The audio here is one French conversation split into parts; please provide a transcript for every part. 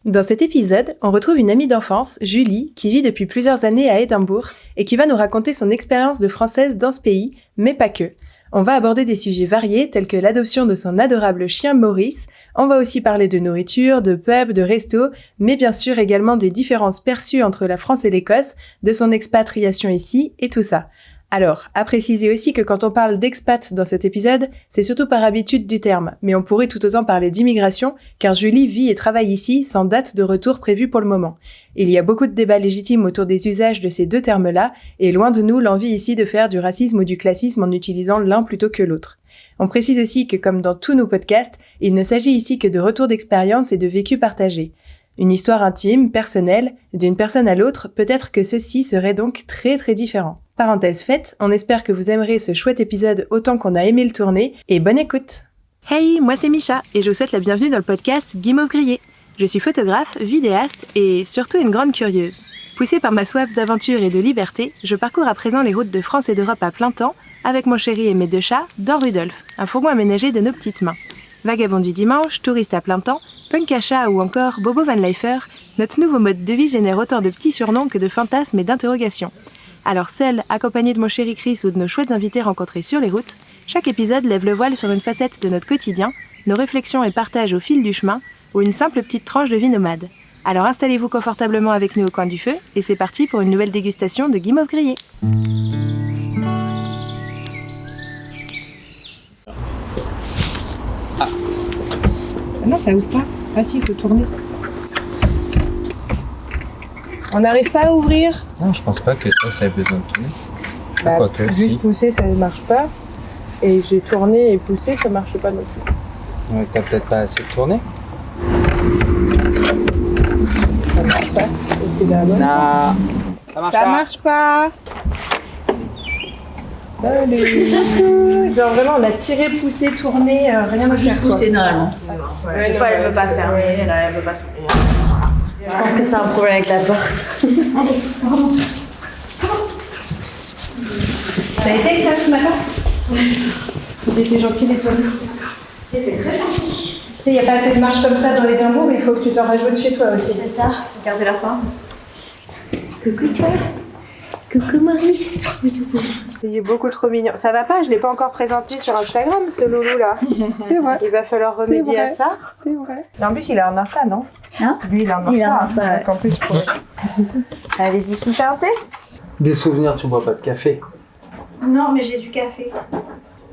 Dans cet épisode, on retrouve une amie d'enfance, Julie, qui vit depuis plusieurs années à Édimbourg et qui va nous raconter son expérience de française dans ce pays, mais pas que. On va aborder des sujets variés tels que l'adoption de son adorable chien Maurice, on va aussi parler de nourriture, de pub, de resto, mais bien sûr également des différences perçues entre la France et l'Écosse, de son expatriation ici et tout ça. Alors, à préciser aussi que quand on parle d'expat dans cet épisode, c'est surtout par habitude du terme, mais on pourrait tout autant parler d'immigration, car Julie vit et travaille ici sans date de retour prévue pour le moment. Il y a beaucoup de débats légitimes autour des usages de ces deux termes-là, et loin de nous l'envie ici de faire du racisme ou du classisme en utilisant l'un plutôt que l'autre. On précise aussi que comme dans tous nos podcasts, il ne s'agit ici que de retours d'expérience et de vécus partagés. Une histoire intime, personnelle, d'une personne à l'autre, peut-être que ceci serait donc très très différent. Parenthèse faite, on espère que vous aimerez ce chouette épisode autant qu'on a aimé le tourner, et bonne écoute. Hey, moi c'est Micha, et je vous souhaite la bienvenue dans le podcast Guimauve Grillé. Je suis photographe, vidéaste, et surtout une grande curieuse. Poussée par ma soif d'aventure et de liberté, je parcours à présent les routes de France et d'Europe à plein temps, avec mon chéri et mes deux chats, dans Rudolf, un fourgon aménagé de nos petites mains. Vagabond du dimanche, touriste à plein temps, punk à chat ou encore Bobo Van Lifer, notre nouveau mode de vie génère autant de petits surnoms que de fantasmes et d'interrogations. Alors seul, accompagné de mon chéri Chris ou de nos chouettes invités rencontrés sur les routes, chaque épisode lève le voile sur une facette de notre quotidien, nos réflexions et partages au fil du chemin, ou une simple petite tranche de vie nomade. Alors installez-vous confortablement avec nous au coin du feu, et c'est parti pour une nouvelle dégustation de Guimauve Grillé. Ah non, ça ouvre pas. Ah si, il faut tourner. On n'arrive pas à ouvrir. Non, je pense pas que ça ait besoin de tourner. Bah, Quoique, juste si. pousser, ça ne marche pas. Et j'ai tourné et poussé, ça marche pas non plus. Ouais, t'as peut-être pas assez tourné. Ça marche pas. Et c'est la bonne. Non, ça marche Ça pas. marche pas. Allez. Genre vraiment, on a tiré, poussé, tourné, rien à Juste faire. pousser normalement. Des fois, elle veut pas fermer, là, elle veut pas s'ouvrir. Je pense que c'est un problème avec la porte. T'as été avec toi ce matin? Vous étiez gentils les touristes. C'était très gentil. Tu sais, il n'y a pas assez de marche comme ça dans l'Édimbourg, mais il faut que tu t'en rajoutes chez toi aussi. C'est ça, regardez la forme. Coucou toi. Coucou Maurice. Il est beaucoup trop mignon. Ça va pas, je l'ai pas encore présenté sur Instagram ce loulou là. C'est vrai. Il va falloir remédier à ça. C'est vrai. Et en plus il a un Insta, non? Hein? Lui il a un Insta. Il a un Insta, ouais. Donc en plus pour... Allez-y, je me fais un thé? Des souvenirs, tu bois pas de café. Non, mais j'ai du café.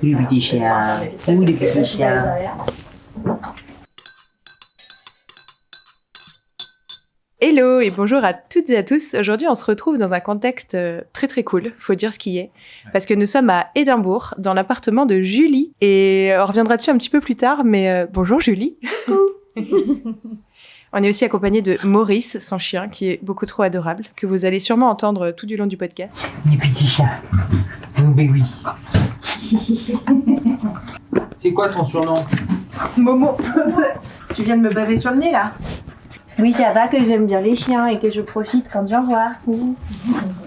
Oui, petit chien. Oui, les petits chiens. Hello et bonjour à toutes et à tous. Aujourd'hui, on se retrouve dans un contexte très très cool, faut dire ce qui est, parce que nous sommes à Édimbourg, dans l'appartement de Julie, et on reviendra dessus un petit peu plus tard, mais bonjour Julie. On est aussi accompagné de Maurice, son chien, qui est beaucoup trop adorable, que vous allez sûrement entendre tout du long du podcast. Les petits chiens. Oh, ben oui. C'est quoi ton surnom? Momo. Tu viens de me baver sur le nez là? Oui, ça va que j'aime bien les chiens et que je profite quand j'en vois.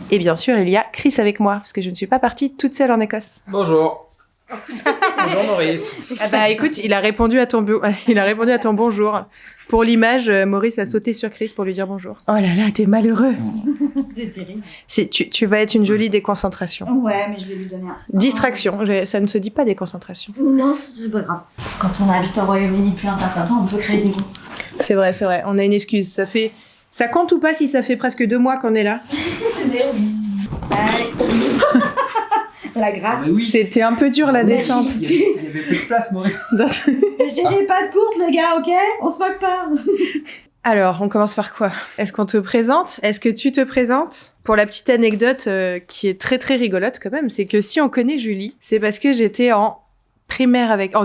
Et bien sûr, il y a Chris avec moi, parce que je ne suis pas partie toute seule en Écosse. Bonjour. Bonjour Maurice. Ah bah écoute, il a répondu à ton bonjour. Pour l'image, Maurice a sauté sur Chris pour lui dire bonjour. Oh là là, t'es malheureux. C'est terrible. Tu vas être une jolie déconcentration. Ouais, mais je vais lui donner un. Distraction, ça ne se dit pas déconcentration. Non, c'est pas grave. Quand on habite au Royaume-Uni depuis un certain temps, on peut créer des groupes. C'est vrai, on a une excuse. Ça compte ou pas si ça fait presque 2 mois qu'on est là? La grâce. Oui. C'était un peu dur la descente. Il y avait plus de place, Maurice. J'ai des pattes courtes, les gars, ok? On se moque pas. Alors, on commence par quoi? Est-ce qu'on te présente? Est-ce que tu te présentes? Pour la petite anecdote qui est très très rigolote quand même, c'est que si on connaît Julie, c'est parce que j'étais en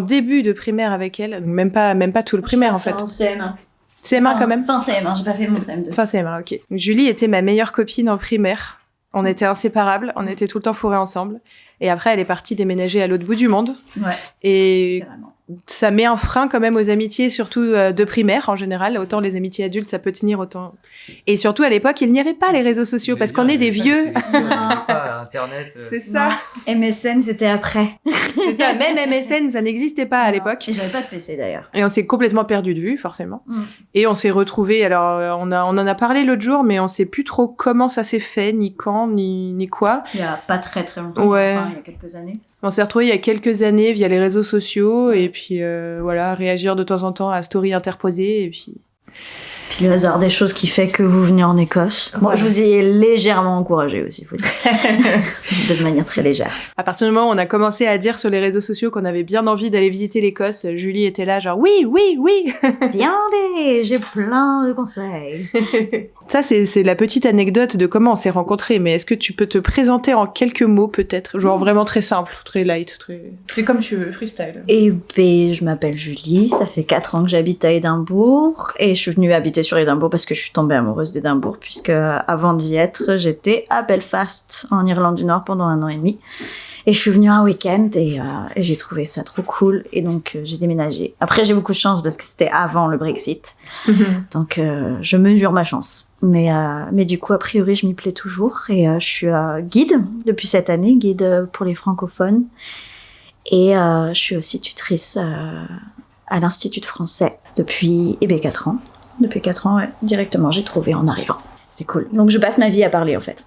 début de primaire avec elle, donc même pas tout le primaire en fait. En CM1. CM1 quand même? Fin CM1, j'ai pas fait mon CM2. Fin CM1, ok. Donc, Julie était ma meilleure copine en primaire. On était inséparables, on était tout le temps fourrés ensemble. Et après, elle est partie déménager à l'autre bout du monde. Ouais. Et Carrément. ça met un frein quand même aux amitiés, surtout de primaire en général. Autant les amitiés adultes, ça peut tenir, autant. Et surtout à l'époque, il n'y avait pas les réseaux sociaux parce qu'on est des vieux. Pas Internet. C'est ça. MSN, c'était après. C'est ça. Même MSN, ça n'existait pas à l'époque. Et j'avais pas de PC d'ailleurs. Et on s'est complètement perdu de vue, forcément. Et on s'est retrouvés. Alors, on en a parlé l'autre jour, mais on sait plus trop comment ça s'est fait, ni quand, ni quoi. Il y a pas très longtemps. Ouais. Enfin, il y a quelques années. On s'est retrouvés il y a quelques années via les réseaux sociaux et puis voilà, réagir de temps en temps à story interposée et puis le hasard des choses qui fait que vous venez en Écosse. Moi, je vous ai légèrement encouragé aussi, faut dire. De manière très légère. À partir du moment où on a commencé à dire sur les réseaux sociaux qu'on avait bien envie d'aller visiter l'Écosse, Julie était là genre oui. Viens, j'ai plein de conseils. Ça, c'est la petite anecdote de comment on s'est rencontrés, mais est-ce que tu peux te présenter en quelques mots peut-être? Genre vraiment très simple, très light, très comme tu veux, freestyle. Et ben, je m'appelle Julie, ça fait 4 ans que j'habite à Édimbourg et je suis venue habiter sur Édimbourg parce que je suis tombée amoureuse d'Édimbourg puisque avant d'y être, j'étais à Belfast en Irlande du Nord pendant 1 an et demi. Et je suis venue un week-end et j'ai trouvé ça trop cool et donc j'ai déménagé. Après j'ai beaucoup de chance parce que c'était avant le Brexit, donc je mesure ma chance. Mais du coup a priori je m'y plais toujours et je suis guide depuis cette année, guide pour les francophones et je suis aussi tutrice à l'Institut français depuis 4 ans. Depuis 4 ans, ouais, directement j'ai trouvé en arrivant. C'est cool. Donc je passe ma vie à parler en fait.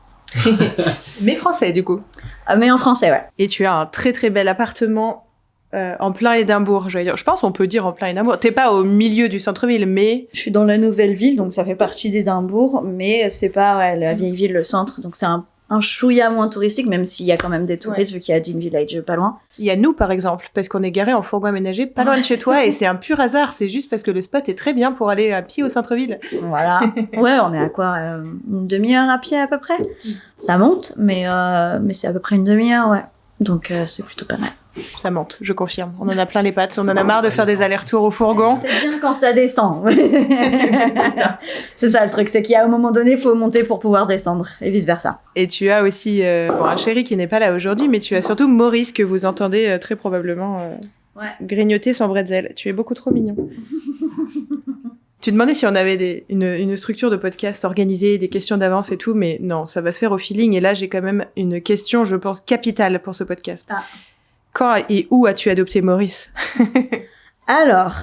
Mais français du coup. Mais en français, ouais. Et tu as un très très bel appartement en plein Édimbourg. Je pense on peut dire en plein Édimbourg. T'es pas au milieu du centre-ville, mais... Je suis dans la nouvelle ville, donc ça fait partie d'Édimbourg, mais c'est pas la vieille ville, le centre. Donc c'est un chouïa moins touristique, même s'il y a quand même des touristes, vu qu'il y a Dean Village pas loin. Il y a nous, par exemple, parce qu'on est garé en fourgon aménagé pas loin de chez toi, et c'est un pur hasard. C'est juste parce que le spot est très bien pour aller à pied au centre-ville. Voilà. Ouais, on est à quoi une demi-heure à pied à peu près. Ça monte, mais c'est à peu près une demi-heure, ouais. Donc c'est plutôt pas mal. Ça monte, je confirme. On en a plein les pattes. On en a marre de faire des allers-retours au fourgon. C'est bien quand ça descend. C'est ça le truc, c'est qu'à un moment donné, il faut monter pour pouvoir descendre, et vice-versa. Et tu as aussi un chéri qui n'est pas là aujourd'hui, mais tu as surtout Maurice, que vous entendez très probablement grignoter son bretzel. Tu es beaucoup trop mignon. Tu demandais si on avait une structure de podcast organisée, des questions d'avance et tout, mais non, ça va se faire au feeling. Et là, j'ai quand même une question, je pense, capitale pour ce podcast. Ah. Quand et où as-tu adopté Maurice? Alors,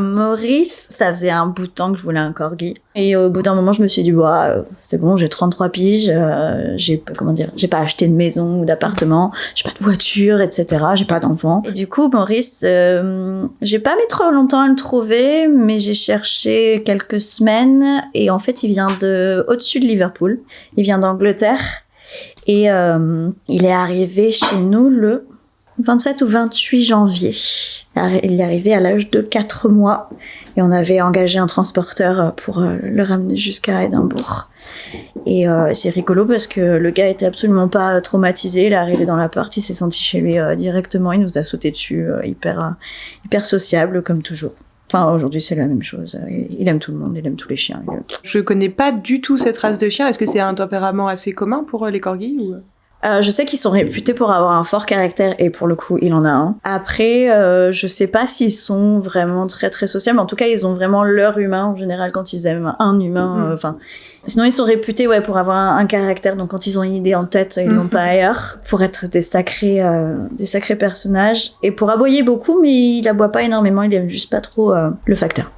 Maurice, ça faisait un bout de temps que je voulais un corgi. Et au bout d'un moment, je me suis dit, c'est bon, j'ai 33 piges, j'ai pas acheté de maison ou d'appartement, j'ai pas de voiture, etc., j'ai pas d'enfant. Et du coup, Maurice, j'ai pas mis trop longtemps à le trouver, mais j'ai cherché quelques semaines, et en fait, il vient au-dessus de Liverpool. Il vient d'Angleterre, et il est arrivé chez nous le 27 ou 28 janvier. Il est arrivé à l'âge de 4 mois et on avait engagé un transporteur pour le ramener jusqu'à Édimbourg. Et c'est rigolo parce que le gars était absolument pas traumatisé. Il est arrivé dans l'appart, il s'est senti chez lui directement. Il nous a sauté dessus, hyper sociable comme toujours. Enfin, aujourd'hui, c'est la même chose. Il aime tout le monde, il aime tous les chiens. Je connais pas du tout cette race de chien. Est-ce que c'est un tempérament assez commun pour les corgis ou... Je sais qu'ils sont réputés pour avoir un fort caractère et pour le coup, il en a un. Après, je sais pas s'ils sont vraiment très très sociables, mais en tout cas, ils ont vraiment leur humain en général quand ils aiment un humain. Sinon, ils sont réputés pour avoir un caractère. Donc, quand ils ont une idée en tête, ils l'ont pas ailleurs. Pour être des sacrés personnages et pour aboyer beaucoup, mais il aboie pas énormément. Il aime juste pas trop le facteur.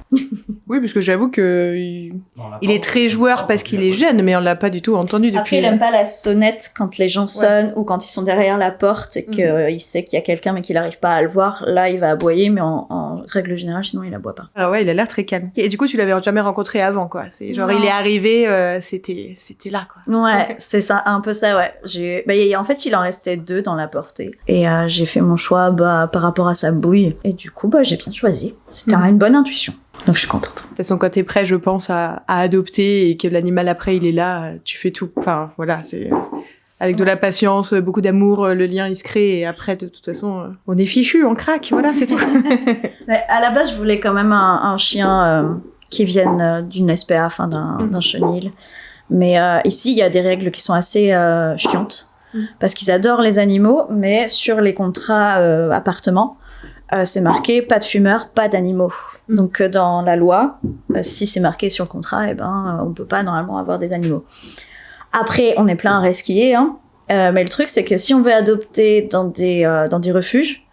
Oui, parce que j'avoue que il est très joueur parce qu'il est jeune, mais on l'a pas du tout entendu depuis. Après, il aime pas la sonnette quand les gens sonnent ou quand ils sont derrière la porte et qu'il sait qu'il y a quelqu'un mais qu'il arrive pas à le voir. Là, il va aboyer, mais en règle générale, sinon il aboie pas. Ah ouais, il a l'air très calme. Et du coup, tu l'avais jamais rencontré avant, quoi. C'est genre, il est arrivé, c'était là, quoi. Ouais, c'est ça, un peu ça, ouais. En fait, il en restait 2 dans la portée. Et j'ai fait mon choix par rapport à sa bouille. Et du coup, j'ai bien choisi. C'était une bonne intuition. Donc je suis contente. De toute façon, quand t'es prêt, je pense, à adopter et que l'animal après il est là, tu fais tout. Enfin voilà, c'est avec de la patience, beaucoup d'amour, le lien il se crée et après de toute façon, on est fichu, on craque, voilà, c'est tout. Mais à la base, je voulais quand même un chien qui vienne d'une SPA, d'un chenil. Mais ici, il y a des règles qui sont assez chiantes parce qu'ils adorent les animaux, mais sur les contrats appartements. c'est marqué pas de fumeurs, pas d'animaux. Donc dans la loi, si c'est marqué sur le contrat, on peut pas normalement avoir des animaux. Après, on est plein à resquiller, hein. Mais le truc, c'est que si on veut adopter dans des refuges,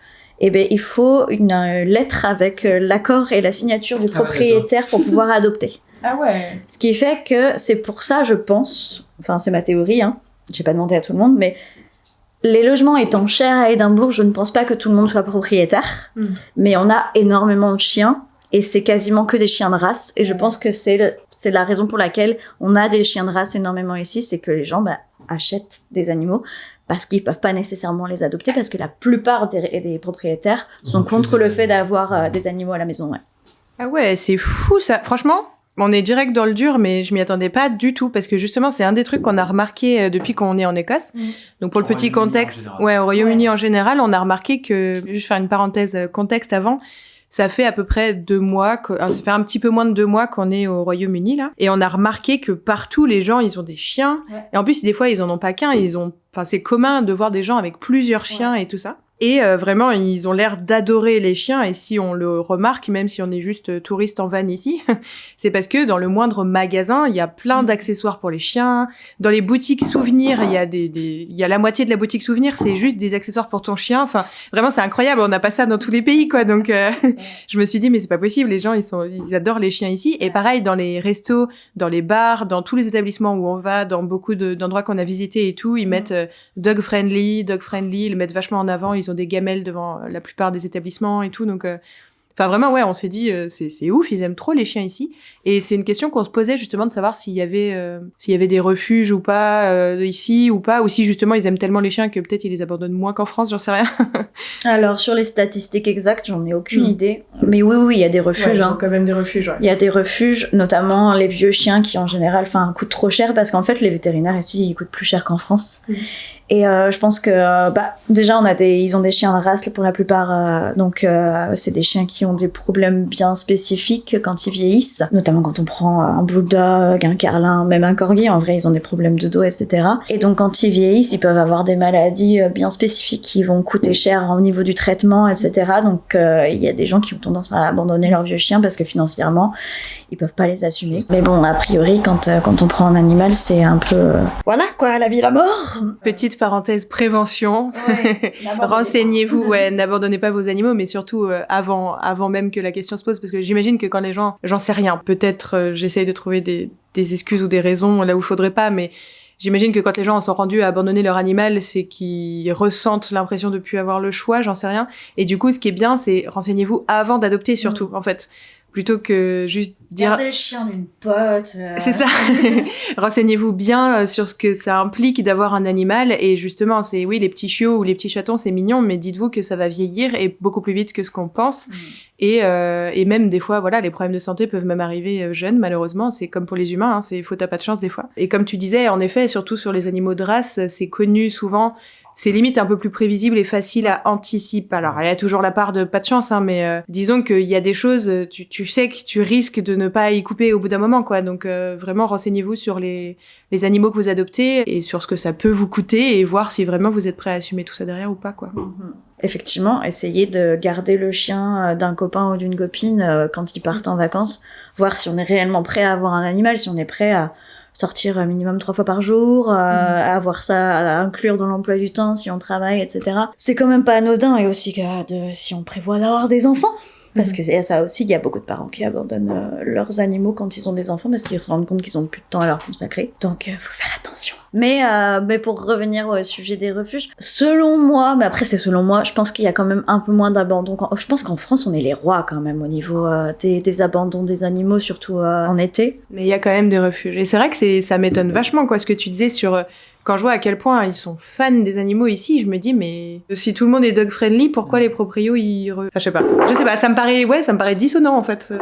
il faut une lettre avec l'accord et la signature du propriétaire pour pouvoir adopter. Ah ouais. Ce qui fait que c'est pour ça, je pense, enfin c'est ma théorie, hein, j'ai pas demandé à tout le monde, mais les logements étant chers à Édimbourg, je ne pense pas que tout le monde soit propriétaire, mais on a énormément de chiens, et c'est quasiment que des chiens de race, et je pense que c'est la raison pour laquelle on a des chiens de race énormément ici, c'est que les gens achètent des animaux, parce qu'ils peuvent pas nécessairement les adopter, parce que la plupart des propriétaires sont contre le fait d'avoir des animaux à la maison. Ouais. Ah ouais, c'est fou ça. Franchement, on est direct dans le dur, mais je m'y attendais pas du tout, parce que justement, c'est un des trucs qu'on a remarqué depuis qu'on est en Écosse. Donc pour le petit contexte, au Royaume-Uni en général, on a remarqué que, juste faire une parenthèse contexte avant, ça fait à peu près 2 mois, ça fait un petit peu moins de 2 mois qu'on est au Royaume-Uni, là. Et on a remarqué que partout, les gens, ils ont des chiens. Ouais. Et en plus, des fois, ils en ont pas qu'un, c'est commun de voir des gens avec plusieurs chiens et tout ça. Et vraiment, ils ont l'air d'adorer les chiens. Et si on le remarque, même si on est juste touriste en van ici, c'est parce que dans le moindre magasin, il y a plein d'accessoires pour les chiens. Dans les boutiques souvenirs, il y a la moitié de la boutique souvenir, c'est juste des accessoires pour ton chien. Enfin, vraiment, c'est incroyable. On n'a pas ça dans tous les pays, quoi. Donc, je me suis dit, mais c'est pas possible. Les gens, ils adorent les chiens ici. Et pareil, dans les restos, dans les bars, dans tous les établissements où on va, dans beaucoup d'endroits qu'on a visités et tout, ils mettent dog friendly, ils le mettent vachement en avant. Ils ont des gamelles devant la plupart des établissements et tout, donc enfin vraiment ouais, on s'est dit c'est ouf, ils aiment trop les chiens ici, et c'est une question qu'on se posait justement de savoir s'il y avait des refuges ou pas ici ou pas, ou si justement ils aiment tellement les chiens que peut-être ils les abandonnent moins qu'en France, j'en sais rien. Alors sur les statistiques exactes, j'en ai aucune idée, mais oui, il y a des refuges. Ils ont quand même des refuges. Ouais. Il y a des refuges, notamment les vieux chiens qui en général coûtent trop cher, parce qu'en fait les vétérinaires ici ils coûtent plus cher qu'en France. Et je pense que déjà ils ont des chiens de race pour la plupart, donc c'est des chiens qui ont des problèmes bien spécifiques quand ils vieillissent, notamment quand on prend un bulldog, un carlin, même un corgi, en vrai ils ont des problèmes de dos, etc. Et donc quand ils vieillissent, ils peuvent avoir des maladies bien spécifiques qui vont coûter cher au niveau du traitement, etc. Donc il y a des gens qui ont tendance à abandonner leurs vieux chiens parce que financièrement ils peuvent pas les assumer. Mais bon, a priori quand on prend un animal, c'est un peu voilà quoi, la vie la mort. Petite parenthèse prévention, renseignez-vous, n'abandonnez pas vos animaux, mais surtout avant même que la question se pose, parce que j'imagine que quand les gens, j'en sais rien, peut-être j'essaye de trouver des excuses ou des raisons là où faudrait pas, mais j'imagine que quand les gens en sont rendus à abandonner leur animal, c'est qu'ils ressentent l'impression de plus avoir le choix, j'en sais rien, et du coup ce qui est bien, c'est renseignez-vous avant d'adopter surtout, en fait. Plutôt que juste dire... Gardez le chien d'une pote. C'est ça. Renseignez-vous bien sur ce que ça implique d'avoir un animal. Et justement, c'est oui, les petits chiots ou les petits chatons, c'est mignon, mais dites-vous que ça va vieillir et beaucoup plus vite que ce qu'on pense. Et même des fois, voilà, les problèmes de santé peuvent même arriver jeunes, malheureusement. C'est comme pour les humains, hein, faut t'as pas de chance des fois. Et comme tu disais, en effet, surtout sur les animaux de race, c'est connu souvent... C'est limite un peu plus prévisible et facile à anticiper. Alors, il y a toujours la part de pas de chance, hein, mais disons qu'il y a des choses, tu sais que tu risques de ne pas y couper au bout d'un moment, quoi. Donc, vraiment, renseignez-vous sur les animaux que vous adoptez et sur ce que ça peut vous coûter et voir si vraiment vous êtes prêt à assumer tout ça derrière ou pas, quoi. Effectivement, essayez de garder le chien d'un copain ou d'une copine quand ils partent en vacances, voir si on est réellement prêt à avoir un animal, si on est prêt à sortir minimum 3 fois par jour, à avoir ça à inclure dans l'emploi du temps si on travaille, etc. C'est quand même pas anodin, et aussi si on prévoit d'avoir des enfants. Parce que c'est ça aussi, il y a beaucoup de parents qui abandonnent leurs animaux quand ils ont des enfants parce qu'ils se rendent compte qu'ils ont plus de temps à leur consacrer. Donc, faut faire attention. Mais pour revenir au sujet des refuges, selon moi, mais après c'est selon moi, je pense qu'il y a quand même un peu moins d'abandon. Je pense qu'en France, on est les rois quand même au niveau des abandons des animaux, surtout en été. Mais il y a quand même des refuges. Et c'est vrai que ça m'étonne vachement, quoi, ce que tu disais sur... Quand je vois à quel point ils sont fans des animaux ici, je me dis, mais si tout le monde est dog friendly, pourquoi les proprios, Enfin, je sais pas, ça me paraît dissonant, en fait.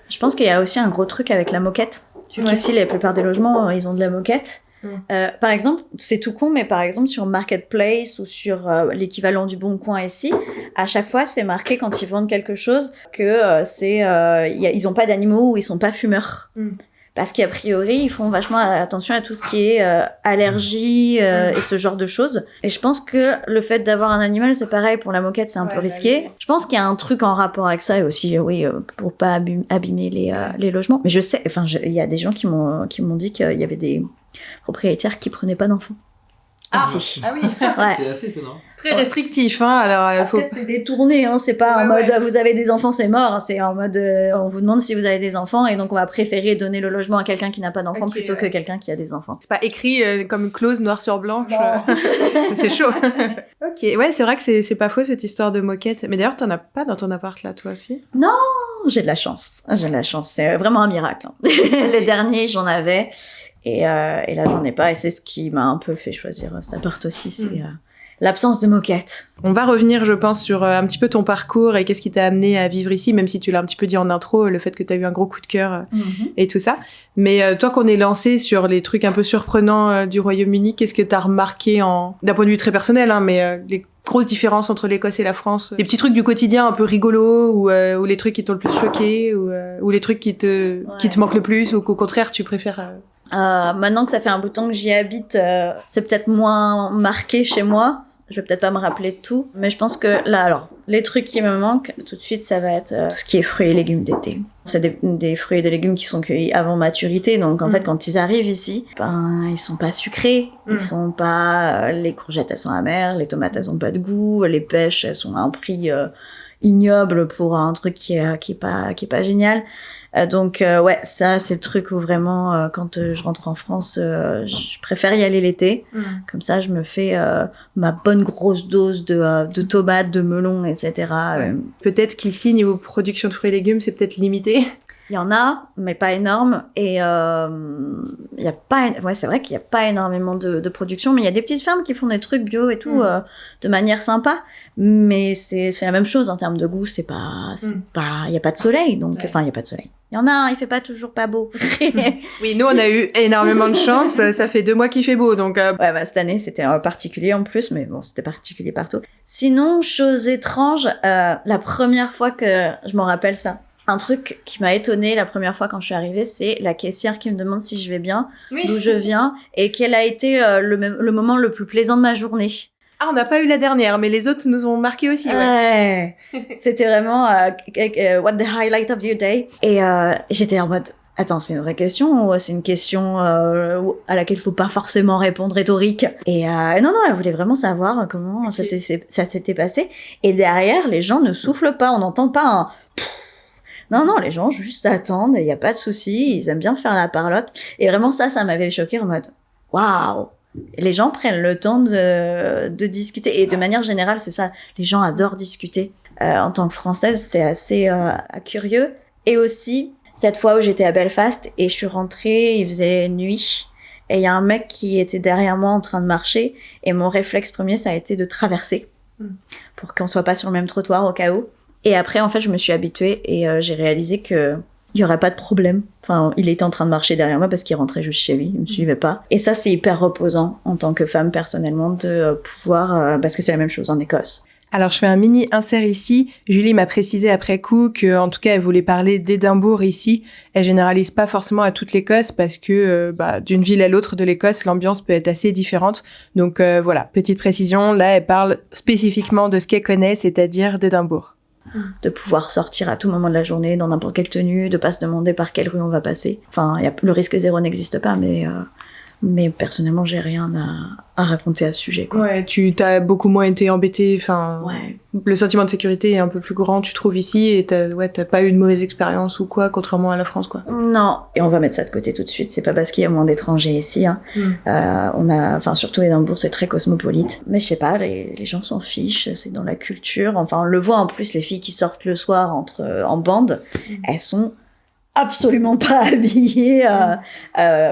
Je pense qu'il y a aussi un gros truc avec la moquette. Ici, la plupart des logements, ils ont de la moquette. Par exemple, c'est tout con, mais par exemple, sur Marketplace ou sur l'équivalent du Bon Coin ici, à chaque fois, c'est marqué quand ils vendent quelque chose que ils ont pas d'animaux ou ils sont pas fumeurs. parce qu'a priori, ils font vachement attention à tout ce qui est allergie et ce genre de choses. Et je pense que le fait d'avoir un animal, c'est pareil, pour la moquette, c'est un peu risqué. Je pense qu'il y a un truc en rapport avec ça, et aussi, pour pas abîmer les logements. Mais je sais, il y a des gens qui m'ont dit qu'il y avait des propriétaires qui prenaient pas d'enfants. Ah aussi. oui. Ouais. C'est assez étonnant. Très restrictif, hein. Alors, Après, c'est détourné, hein. C'est pas en mode vous avez des enfants, c'est mort. C'est en mode on vous demande si vous avez des enfants et donc on va préférer donner le logement à quelqu'un qui n'a pas d'enfants plutôt que quelqu'un qui a des enfants. C'est pas écrit comme clause noir sur blanche. C'est chaud. Ok, ouais, c'est vrai que c'est pas faux cette histoire de moquette. Mais d'ailleurs, t'en as pas dans ton appart là, toi aussi? Non, j'ai de la chance. C'est vraiment un miracle. Hein. Les derniers, j'en avais. Et là, j'en ai pas. Et c'est ce qui m'a un peu fait choisir cet appart aussi. C'est l'absence de moquette. On va revenir, je pense, sur un petit peu ton parcours et qu'est-ce qui t'a amené à vivre ici, même si tu l'as un petit peu dit en intro, le fait que t'as eu un gros coup de cœur et tout ça. Mais toi, qu'on est lancé sur les trucs un peu surprenants du Royaume-Uni, qu'est-ce que t'as remarqué d'un point de vue très personnel, hein, mais les grosses différences entre l'Écosse et la France? Des petits trucs du quotidien un peu rigolos ou les trucs qui t'ont le plus choqué ou les trucs qui te manquent le plus ou qu'au contraire, tu préfères... Maintenant que ça fait un bout de temps que j'y habite, c'est peut-être moins marqué chez moi. Je vais peut-être pas me rappeler de tout, mais je pense que là, alors, les trucs qui me manquent, tout de suite, ça va être tout ce qui est fruits et légumes d'été. C'est des fruits et des légumes qui sont cueillis avant maturité, donc en fait, quand ils arrivent ici, ils sont pas sucrés, ils sont pas, les courgettes, elles sont amères, les tomates, elles ont pas de goût, les pêches, elles sont à un prix ignoble pour un truc qui est pas génial. Donc ouais, ça c'est le truc où vraiment quand je rentre en France, je préfère y aller l'été. Comme ça, je me fais ma bonne grosse dose de tomates, de melons, etc. Peut-être qu'ici, niveau production de fruits et légumes, c'est peut-être limité. Il y en a, mais pas énorme. Et il y a pas, c'est vrai qu'il y a pas énormément de production, mais il y a des petites fermes qui font des trucs bio et tout de manière sympa. Mais c'est la même chose en termes de goût. C'est pas, il y a pas de soleil, donc il y a pas de soleil. Il y en a un, il fait pas toujours pas beau. Oui, nous on a eu énormément de chance. Ça fait 2 mois qu'il fait beau, donc. Cette année c'était particulier en plus, mais bon, c'était particulier partout. Sinon, chose étrange, la première fois que je m'en rappelle ça. Un truc qui m'a étonnée la première fois quand je suis arrivée, c'est la caissière qui me demande si je vais bien, d'où je viens, et quel a été le moment le plus plaisant de ma journée. Ah, on n'a pas eu la dernière, mais les autres nous ont marqué aussi. Ouais. C'était vraiment what the highlight of your day. Et j'étais en mode, attends, c'est une vraie question ou c'est une question à laquelle il faut pas forcément répondre rhétorique? Et non, elle voulait vraiment savoir comment ça s'était passé. Et derrière, les gens ne soufflent pas, on n'entend pas un... Non, les gens juste attendent, il y a pas de souci, ils aiment bien faire la parlotte. Et vraiment ça m'avait choquée en mode, waouh! Les gens prennent le temps de discuter. Et de manière générale, c'est ça, les gens adorent discuter. En tant que Française, c'est assez curieux. Et aussi, cette fois où j'étais à Belfast et je suis rentrée, il faisait nuit. Et il y a un mec qui était derrière moi en train de marcher. Et mon réflexe premier, ça a été de traverser pour qu'on soit pas sur le même trottoir au cas où. Et après, en fait, je me suis habituée et j'ai réalisé que il y aurait pas de problème. Enfin, il était en train de marcher derrière moi parce qu'il rentrait juste chez lui, il me suivait pas. Et ça, c'est hyper reposant en tant que femme personnellement de pouvoir, parce que c'est la même chose en Écosse. Alors, je fais un mini insert ici. Julie m'a précisé après coup que, en tout cas, elle voulait parler d'Édimbourg ici. Elle généralise pas forcément à toute l'Écosse parce que, d'une ville à l'autre de l'Écosse, l'ambiance peut être assez différente. Donc, voilà, petite précision. Là, elle parle spécifiquement de ce qu'elle connaît, c'est-à-dire d'Édimbourg. De pouvoir sortir à tout moment de la journée dans n'importe quelle tenue, de pas se demander par quelle rue on va passer. Enfin, le risque zéro n'existe pas, mais personnellement, j'ai rien à raconter à ce sujet, quoi. Ouais, tu t'as beaucoup moins été embêtée, le sentiment de sécurité est un peu plus grand, tu trouves ici, et t'as pas eu de mauvaise expérience ou quoi, contrairement à la France, quoi. Non. Et on va mettre ça de côté tout de suite, c'est pas parce qu'il y a moins d'étrangers ici, hein. Surtout Édimbourg, c'est très cosmopolite. Mais je sais pas, les gens s'en fichent, c'est dans la culture. Enfin, on le voit en plus, les filles qui sortent le soir en bande, elles sont absolument pas habillées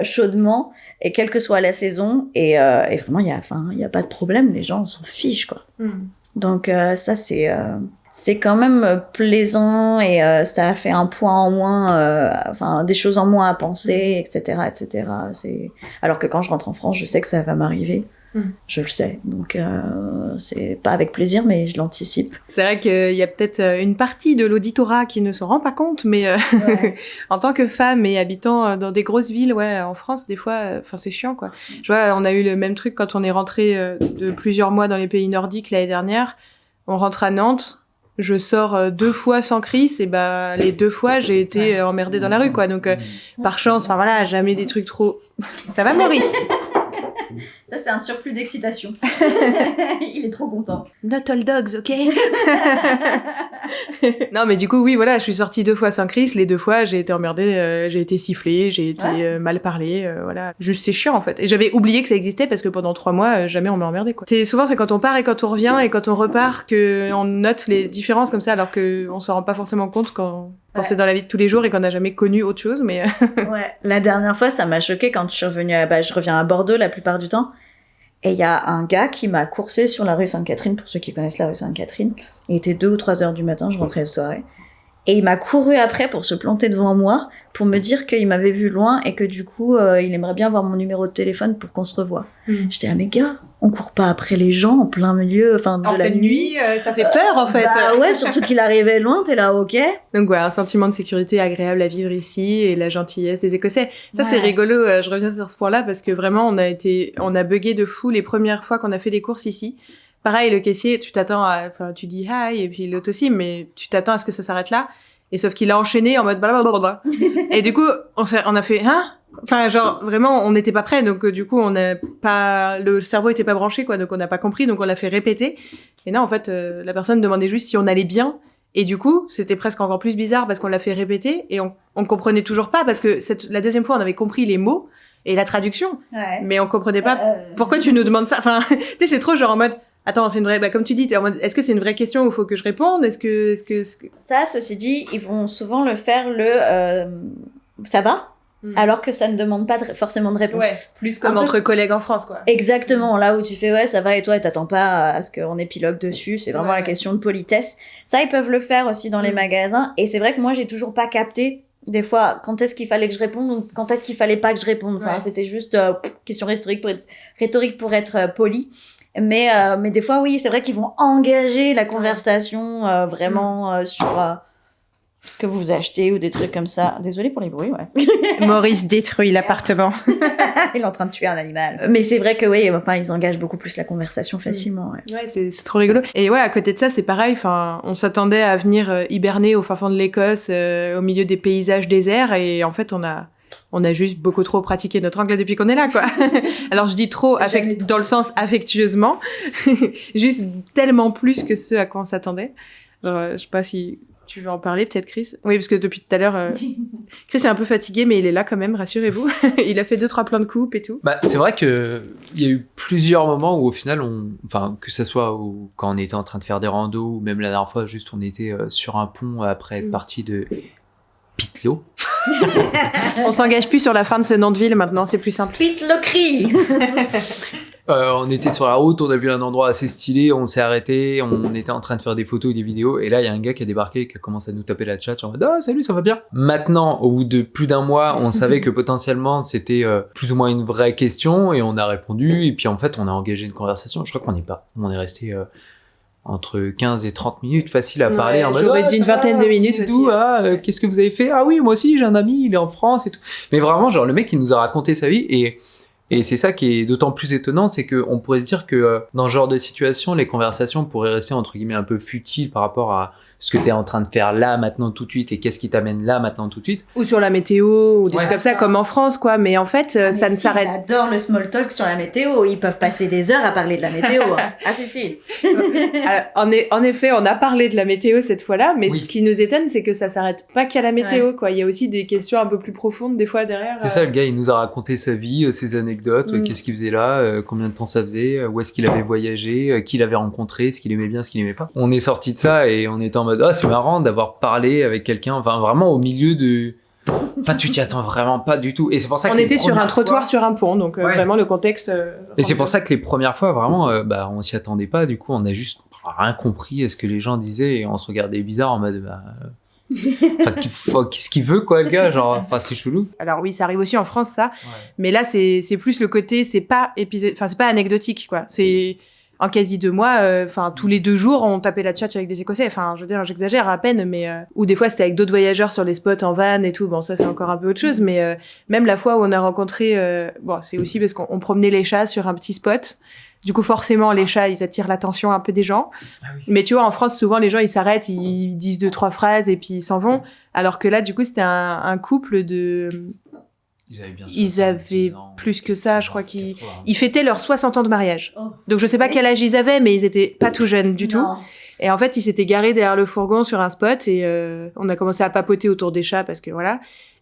chaudement, et quelle que soit la saison, et vraiment il y a pas de problème, les gens s'en fichent, quoi. Donc ça c'est quand même plaisant, et ça fait un point en moins, des choses en moins à penser, etc. C'est alors que quand je rentre en France, je sais que ça va m'arriver. Je le sais. Donc, c'est pas avec plaisir, mais je l'anticipe. C'est vrai qu'il y a peut-être une partie de l'auditorat qui ne s'en rend pas compte, mais en tant que femme et habitant dans des grosses villes, en France, des fois, c'est chiant, quoi. Je vois, on a eu le même truc quand on est rentré de plusieurs mois dans les pays nordiques l'année dernière. On rentre à Nantes. Je sors 2 fois sans crise, et les 2 fois, j'ai été emmerdée dans la rue, quoi. Donc, par chance, jamais des trucs trop... Ça va, Maurice? Ça, c'est un surplus d'excitation. Il est trop content. Not all dogs, ok? Non, mais du coup, oui, voilà, je suis sortie 2 fois sans crise. Les 2 fois, j'ai été emmerdée, j'ai été sifflée, j'ai été mal parlée, voilà. Juste, c'est chiant, en fait. Et j'avais oublié que ça existait parce que pendant 3 mois, jamais on m'a emmerdée, quoi. C'est quand on part et quand on revient et quand on repart qu'on note les différences comme ça, alors qu'on s'en rend pas forcément compte quand c'est dans la vie de tous les jours et qu'on n'a jamais connu autre chose, mais... Ouais. La dernière fois, ça m'a choquée quand je suis revenue je reviens à Bordeaux la plupart du temps. Et il y a un gars qui m'a coursé sur la rue Sainte-Catherine, pour ceux qui connaissent la rue Sainte-Catherine. Il était 2 ou 3 heures du matin, je rentrais de soirée. Et il m'a couru après pour se planter devant moi, pour me dire qu'il m'avait vu loin et que du coup, il aimerait bien avoir mon numéro de téléphone pour qu'on se revoie. J'étais là, mais gars, on court pas après les gens en plein milieu, de la nuit. Ça fait peur, en fait. Ouais, surtout qu'il arrivait loin, t'es là, ok. Donc un sentiment de sécurité agréable à vivre ici et la gentillesse des Écossais. Ça, c'est rigolo, je reviens sur ce point-là parce que vraiment, on a bugué de fou les premières fois qu'on a fait des courses ici. Pareil, le caissier, tu dis hi, et puis l'autre aussi, mais tu t'attends à ce que ça s'arrête là. Et sauf qu'il a enchaîné en mode blablabla. Et du coup, on a fait, vraiment, on n'était pas prêts. Donc, du coup, le cerveau était pas branché, quoi. Donc, on n'a pas compris. Donc, on l'a fait répéter. Et non, en fait, la personne demandait juste si on allait bien. Et du coup, c'était presque encore plus bizarre parce qu'on l'a fait répéter et on comprenait toujours pas parce que la deuxième fois, on avait compris les mots et la traduction. Mais on comprenait pas pourquoi tu nous demandes ça. Enfin, tu sais, c'est trop genre en mode, attends, c'est une vraie, comme tu dis, t'es en mode, est-ce que c'est une vraie question où il faut que je réponde? Est-ce que... Ça, ceci dit, ils vont souvent le faire ça va? Alors que ça ne demande pas forcément de réponse. Ouais, plus comme entre collègues en France, quoi. Exactement, là où tu fais ouais, ça va et toi, et t'attends pas à ce qu'on épilogue dessus, c'est vraiment la question de politesse. Ça, ils peuvent le faire aussi dans les magasins, et c'est vrai que moi, j'ai toujours pas capté, des fois, quand est-ce qu'il fallait que je réponde ou quand est-ce qu'il fallait pas que je réponde. Enfin, c'était juste question rhétorique pour être poli. Mais des fois, oui, c'est vrai qu'ils vont engager la conversation vraiment sur... ce que vous achetez ou des trucs comme ça. Désolée pour les bruits, ouais. Maurice détruit l'appartement. Il est en train de tuer un animal. Mais c'est vrai que oui, ils engagent beaucoup plus la conversation facilement. Ouais, c'est trop rigolo. Et ouais, à côté de ça, c'est pareil. On s'attendait à venir hiberner au fin fond de l'Écosse, au milieu des paysages déserts, et en fait, on a juste beaucoup trop pratiqué notre anglais depuis qu'on est là, quoi. Alors, je dis trop, dans le sens affectueusement. Juste tellement plus que ce à quoi on s'attendait. Alors, je sais pas si tu veux en parler, peut-être, Chris? Oui, parce que depuis tout à l'heure, Chris est un peu fatigué, mais il est là quand même, rassurez-vous. Il a fait 2-3 plans de coupe et tout. C'est vrai que il y a eu plusieurs moments où, au final, que ça soit quand on était en train de faire des randos, ou même la dernière fois, juste on était sur un pont après être parti de Pitlow. On s'engage plus sur la fin de ce nom de ville maintenant, c'est plus simple. Pitlochry. On était sur la route, on a vu un endroit assez stylé, on s'est arrêté, on était en train de faire des photos et des vidéos, et là il y a un gars qui a débarqué, qui a commencé à nous taper la tchatch en mode ah salut, ça va bien. Maintenant, au bout de plus d'un mois, on savait que potentiellement c'était plus ou moins une vraie question, et on a répondu, et puis en fait on a engagé une conversation. Je crois on est resté entre 15 et 30 minutes facile à parler en mode j'aurais dit une vingtaine de minutes aussi. Qu'est-ce que vous avez fait? Ah oui, moi aussi j'ai un ami, il est en France et tout. Mais vraiment, genre le mec il nous a raconté sa vie, et c'est ça qui est d'autant plus étonnant, c'est qu'on pourrait se dire que dans ce genre de situation, les conversations pourraient rester entre guillemets un peu futiles par rapport à ce que tu es en train de faire là, maintenant, tout de suite, et qu'est-ce qui t'amène là, maintenant, tout de suite. Ou sur la météo, ou des trucs comme ça, comme en France, quoi. Mais en fait, ça ne s'arrête... Ils adorent le small talk sur la météo. Ils peuvent passer des heures à parler de la météo. Ah, si. En effet, on a parlé de la météo cette fois-là, mais ce qui nous étonne, c'est que ça s'arrête pas qu'à la météo, quoi. Il y a aussi des questions un peu plus profondes, des fois, derrière. C'est ça, le gars, il nous a raconté sa vie, ses anecdotes, qu'est-ce qu'il faisait là, combien de temps ça faisait, où est-ce qu'il avait voyagé, qui l'avait rencontré, ce qu'il aimait bien, ce qu'il aimait pas. On est sorti de ça et on était en mode, c'est marrant d'avoir parlé avec quelqu'un, enfin vraiment au milieu de... Enfin, tu t'y attends vraiment pas du tout. Et c'est pour ça que on était sur un trottoir sur un pont, donc vraiment le contexte... et c'est pour ça que les premières fois, vraiment, on s'y attendait pas. Du coup, on a juste rien compris à ce que les gens disaient et on se regardait bizarre en mode... Enfin, qu'est-ce qu'il veut, quoi, le gars, genre, enfin, c'est chelou. Alors oui, ça arrive aussi en France, ça. Mais là, c'est plus le côté, c'est pas anecdotique, quoi. C'est en quasi 2 mois, tous les 2 jours, on tapait la tchatch avec des Écossais. Enfin, je veux dire, j'exagère à peine, mais ou des fois c'était avec d'autres voyageurs sur les spots en van et tout. Bon, ça c'est encore un peu autre chose, mais même la fois où on a rencontré, c'est aussi parce qu'on promenait les chats sur un petit spot. Du coup, forcément, les chats, ils attirent l'attention un peu des gens. Ah oui. Mais tu vois, en France, souvent, les gens, ils s'arrêtent, ils disent 2-3 phrases et puis ils s'en vont. Alors que là, du coup, c'était un couple de... Ils avaient plus que ça, je crois qu'ils fêtaient leurs 60 ans de mariage. Oh. Donc, je sais pas quel âge ils avaient, mais ils étaient pas tout jeunes du tout. Et en fait, ils s'étaient garés derrière le fourgon sur un spot et on a commencé à papoter autour des chats parce que voilà.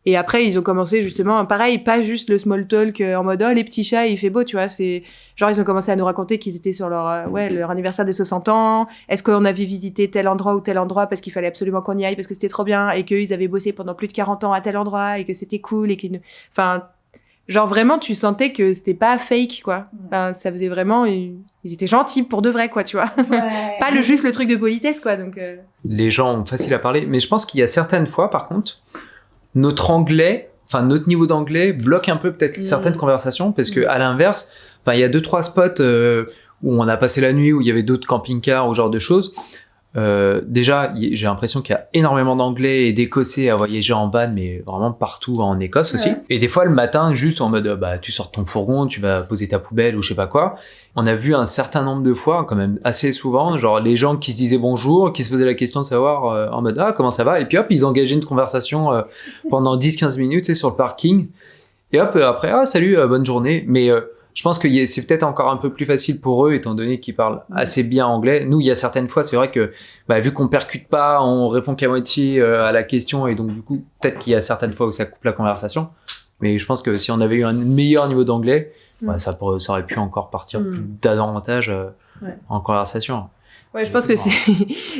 Et après, ils ont commencé justement, pareil, pas juste le small talk en mode « Oh, les petits chats, il fait beau », tu vois, c'est... Genre, ils ont commencé à nous raconter qu'ils étaient sur leur anniversaire des 60 ans, est-ce qu'on avait visité tel endroit ou tel endroit parce qu'il fallait absolument qu'on y aille parce que c'était trop bien, et qu'ils avaient bossé pendant plus de 40 ans à tel endroit, et que c'était cool, et qu'ils... Enfin, genre, vraiment, tu sentais que c'était pas fake, quoi. Enfin, ça faisait vraiment... Ils étaient gentils pour de vrai, quoi, tu vois. Ouais. Pas juste le truc de politesse, quoi, donc... Les gens ont facile à parler, mais je pense qu'il y a certaines fois, par contre... notre niveau d'anglais bloque un peu peut-être certaines conversations parce que à l'inverse, il y a 2-3 spots où on a passé la nuit, où il y avait d'autres camping-cars ou genre de choses. Déjà, j'ai l'impression qu'il y a énormément d'anglais et d'écossais à voyager en van, mais vraiment partout en Écosse aussi. Et des fois le matin, juste en mode tu sors de ton fourgon, tu vas poser ta poubelle ou je sais pas quoi. On a vu un certain nombre de fois, quand même assez souvent, genre les gens qui se disaient bonjour, qui se posaient la question de savoir en mode comment ça va, et puis hop, ils engageaient une conversation pendant 10-15 minutes sur le parking. Et hop, après salut, bonne journée. Mais je pense que c'est peut-être encore un peu plus facile pour eux, étant donné qu'ils parlent assez bien anglais. Nous, il y a certaines fois, c'est vrai que vu qu'on percute pas, on répond qu'à moitié à la question, et donc du coup, peut-être qu'il y a certaines fois où ça coupe la conversation. Mais je pense que si on avait eu un meilleur niveau d'anglais, ça aurait pu encore partir plus davantage en conversation. Ouais, je pense que c'est...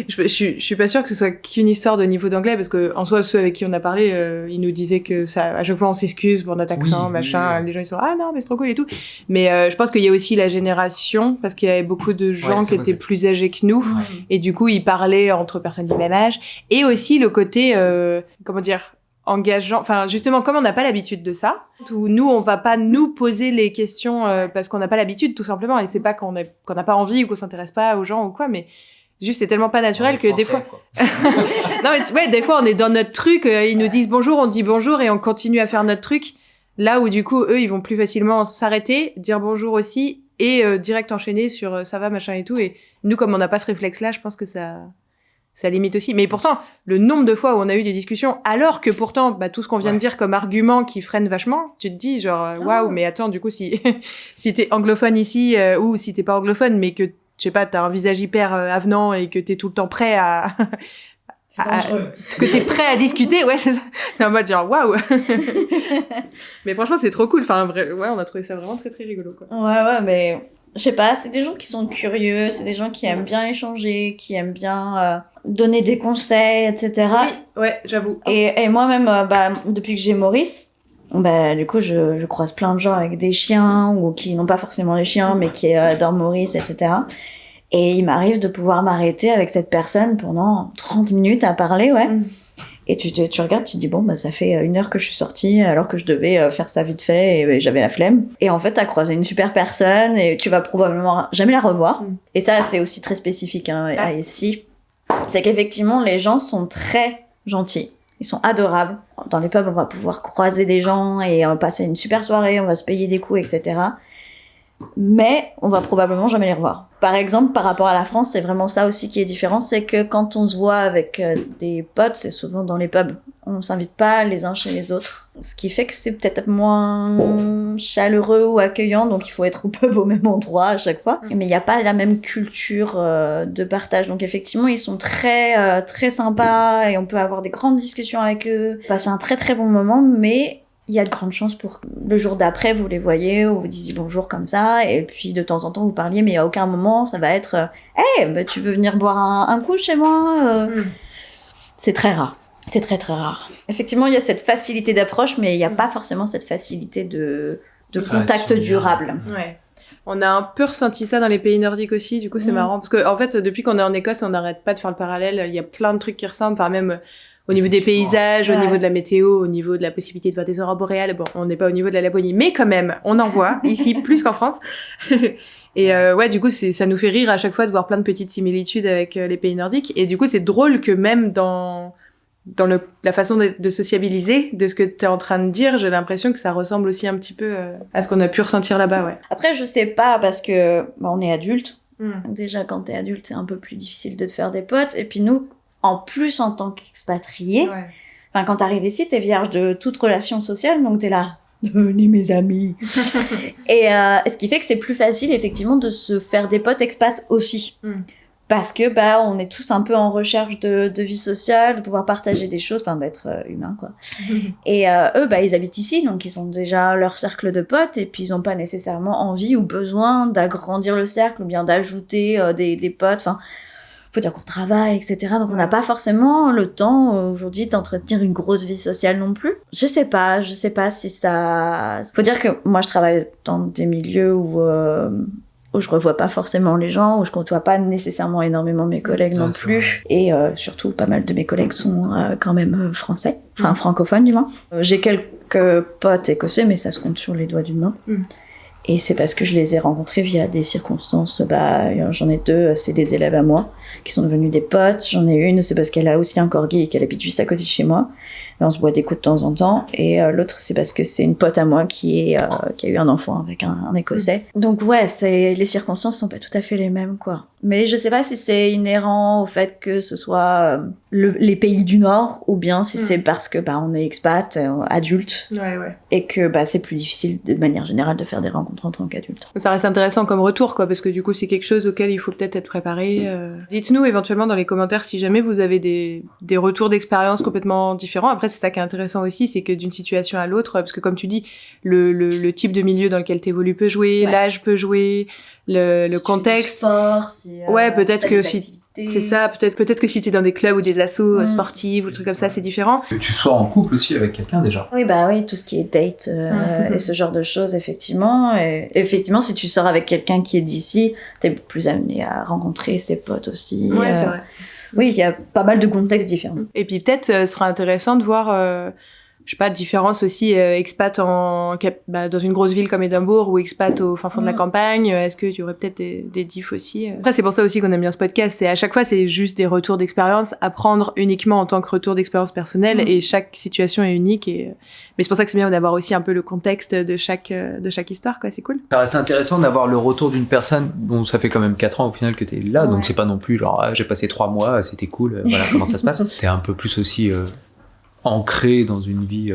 je suis pas sûre que ce soit qu'une histoire de niveau d'anglais, parce que en soi, ceux avec qui on a parlé, ils nous disaient que ça, à chaque fois, on s'excuse pour notre accent, machin. Les gens, ils sont ah non, mais c'est trop cool et tout. Mais je pense qu'il y a aussi la génération, parce qu'il y avait beaucoup de gens qui étaient plus âgés que nous, et du coup, ils parlaient entre personnes du même âge. Et aussi le côté, engageant, enfin justement comme on n'a pas l'habitude de ça, où nous on va pas nous poser les questions parce qu'on n'a pas l'habitude tout simplement, et c'est pas qu'on n'a pas envie ou qu'on s'intéresse pas aux gens ou quoi, mais juste c'est tellement pas naturel que des fois non mais des fois on est dans notre truc, ils nous disent bonjour, on dit bonjour et on continue à faire notre truc, là où du coup eux ils vont plus facilement s'arrêter, dire bonjour aussi et direct enchaîner sur ça va machin et tout, et nous comme on n'a pas ce réflexe là, je pense que ça limite aussi. Mais pourtant, le nombre de fois où on a eu des discussions, alors que pourtant, tout ce qu'on vient de dire comme argument qui freine vachement, tu te dis genre, waouh, mais attends, du coup, si t'es anglophone ici, ou si t'es pas anglophone, mais que, je sais pas, t'as un visage hyper avenant et que t'es tout le temps prêt que t'es prêt à discuter, ouais, c'est ça. C'est en mode genre, waouh. Mais franchement, c'est trop cool. Enfin, on a trouvé ça vraiment très, très rigolo, quoi. Ouais, mais... Je sais pas, c'est des gens qui sont curieux, c'est des gens qui aiment bien échanger, qui aiment bien donner des conseils, etc. Oui, ouais, j'avoue. Et moi-même, depuis que j'ai Maurice, du coup, je croise plein de gens avec des chiens, ou qui n'ont pas forcément des chiens, mais qui adorent Maurice, etc. Et il m'arrive de pouvoir m'arrêter avec cette personne pendant 30 minutes à parler, ouais. Et tu regardes, tu te dis, ça fait 1 heure que je suis sortie, alors que je devais faire ça vite fait, et j'avais la flemme. Et en fait, t'as croisé une super personne, et tu vas probablement jamais la revoir. Et ça, c'est aussi très spécifique à ici. C'est qu'effectivement, les gens sont très gentils. Ils sont adorables. Dans les pubs, on va pouvoir croiser des gens, et passer une super soirée, on va se payer des coups, etc. Mais on va probablement jamais les revoir. Par exemple, par rapport à la France, c'est vraiment ça aussi qui est différent, c'est que quand on se voit avec des potes, c'est souvent dans les pubs. On s'invite pas les uns chez les autres. Ce qui fait que c'est peut-être moins chaleureux ou accueillant, donc il faut être au pub au même endroit à chaque fois. Mais il n'y a pas la même culture de partage. Donc effectivement, ils sont très, très sympas, et on peut avoir des grandes discussions avec eux, passer un très très bon moment, mais... il y a de grandes chances pour que le jour d'après, vous les voyez, ou vous disiez bonjour comme ça, et puis de temps en temps, vous parliez, mais à aucun moment, ça va être « Hey, tu veux venir boire un coup chez moi ?» C'est très rare. C'est très, très rare. Effectivement, il y a cette facilité d'approche, mais il n'y a pas forcément cette facilité de contact durable. Ouais. On a un peu ressenti ça dans les pays nordiques aussi, du coup, c'est marrant. Parce que, en fait, depuis qu'on est en Écosse, on n'arrête pas de faire le parallèle. Il y a plein de trucs qui ressemblent, enfin, même... au niveau des paysages, au niveau de la météo, au niveau de la possibilité de voir des aurores boréales. Bon, on n'est pas au niveau de la Laponie, mais quand même, on en voit ici plus qu'en France. Et du coup, ça nous fait rire à chaque fois de voir plein de petites similitudes avec les pays nordiques. Et du coup, c'est drôle que même dans la façon de sociabiliser, de ce que tu es en train de dire, j'ai l'impression que ça ressemble aussi un petit peu à ce qu'on a pu ressentir là-bas, ouais. Après, je sais pas, parce que on est adulte. Déjà, quand t'es adulte, c'est un peu plus difficile de te faire des potes. Et puis nous, en plus, en tant qu'expatriés, quand t'arrives ici, t'es vierge de toute relation sociale, donc t'es là, devenez mes amis. Et ce qui fait que c'est plus facile, effectivement, de se faire des potes expats aussi. Parce que on est tous un peu en recherche de vie sociale, de pouvoir partager des choses, d'être humain, quoi. Et eux, ils habitent ici, donc ils ont déjà leur cercle de potes, et puis ils n'ont pas nécessairement envie ou besoin d'agrandir le cercle, ou bien d'ajouter des potes. Faut dire qu'on travaille, etc. Donc on n'a pas forcément le temps aujourd'hui d'entretenir une grosse vie sociale non plus. Je sais pas si ça... Faut dire que moi je travaille dans des milieux où je revois pas forcément les gens, où je côtoie pas nécessairement énormément mes collègues non plus. Et surtout, pas mal de mes collègues sont quand même français, francophones du moins. J'ai quelques potes écossais, mais ça se compte sur les doigts d'une main. Et c'est parce que je les ai rencontrés via des circonstances. J'en ai 2, c'est des élèves à moi, qui sont devenus des potes. J'en ai une, c'est parce qu'elle a aussi un corgi et qu'elle habite juste à côté de chez moi. Et on se boit des coups de temps en temps. Et l'autre, c'est parce que c'est une pote à moi qui a eu un enfant avec un Écossais. Donc ouais, les circonstances sont pas tout à fait les mêmes, quoi. Mais je sais pas si c'est inhérent au fait que ce soit les pays du Nord, ou bien si c'est parce que on est expat, adulte, et que c'est plus difficile de manière générale de faire des rencontres en tant qu'adulte. Ça reste intéressant comme retour, quoi, parce que du coup c'est quelque chose auquel il faut peut-être être préparé. Dites-nous éventuellement dans les commentaires si jamais vous avez des retours d'expérience complètement différents. Après c'est ça qui est intéressant aussi, c'est que d'une situation à l'autre, parce que comme tu dis, le type de milieu dans lequel t'évolues peut jouer, l'âge peut jouer, le contexte. Peut-être que si c'est ça, peut-être que si t'es dans des clubs ou des assos sportifs ou des trucs comme ça, c'est différent. Que tu sois en couple aussi avec quelqu'un déjà. Oui, tout ce qui est date et ce genre de choses, effectivement. Et effectivement, si tu sors avec quelqu'un qui est d'ici, t'es plus amené à rencontrer ses potes aussi. Ouais, c'est vrai. Oui, il y a pas mal de contextes différents. Et puis peut-être ce sera intéressant de voir je sais pas, différence aussi expat dans une grosse ville comme Édimbourg ou expat au fin fond de la campagne. Est-ce qu'il y aurait peut-être des diffs aussi Après, c'est pour ça aussi qu'on aime bien ce podcast. C'est à chaque fois, c'est juste des retours d'expérience, à prendre uniquement en tant que retour d'expérience personnelle, et chaque situation est unique. Mais c'est pour ça que c'est bien d'avoir aussi un peu le contexte de chaque histoire, quoi. C'est cool. Ça reste intéressant d'avoir le retour d'une personne dont ça fait quand même 4 ans au final que t'es là, donc c'est pas non plus genre j'ai passé 3 mois, c'était cool, voilà comment ça se passe. T'es un peu plus aussi ancré dans une vie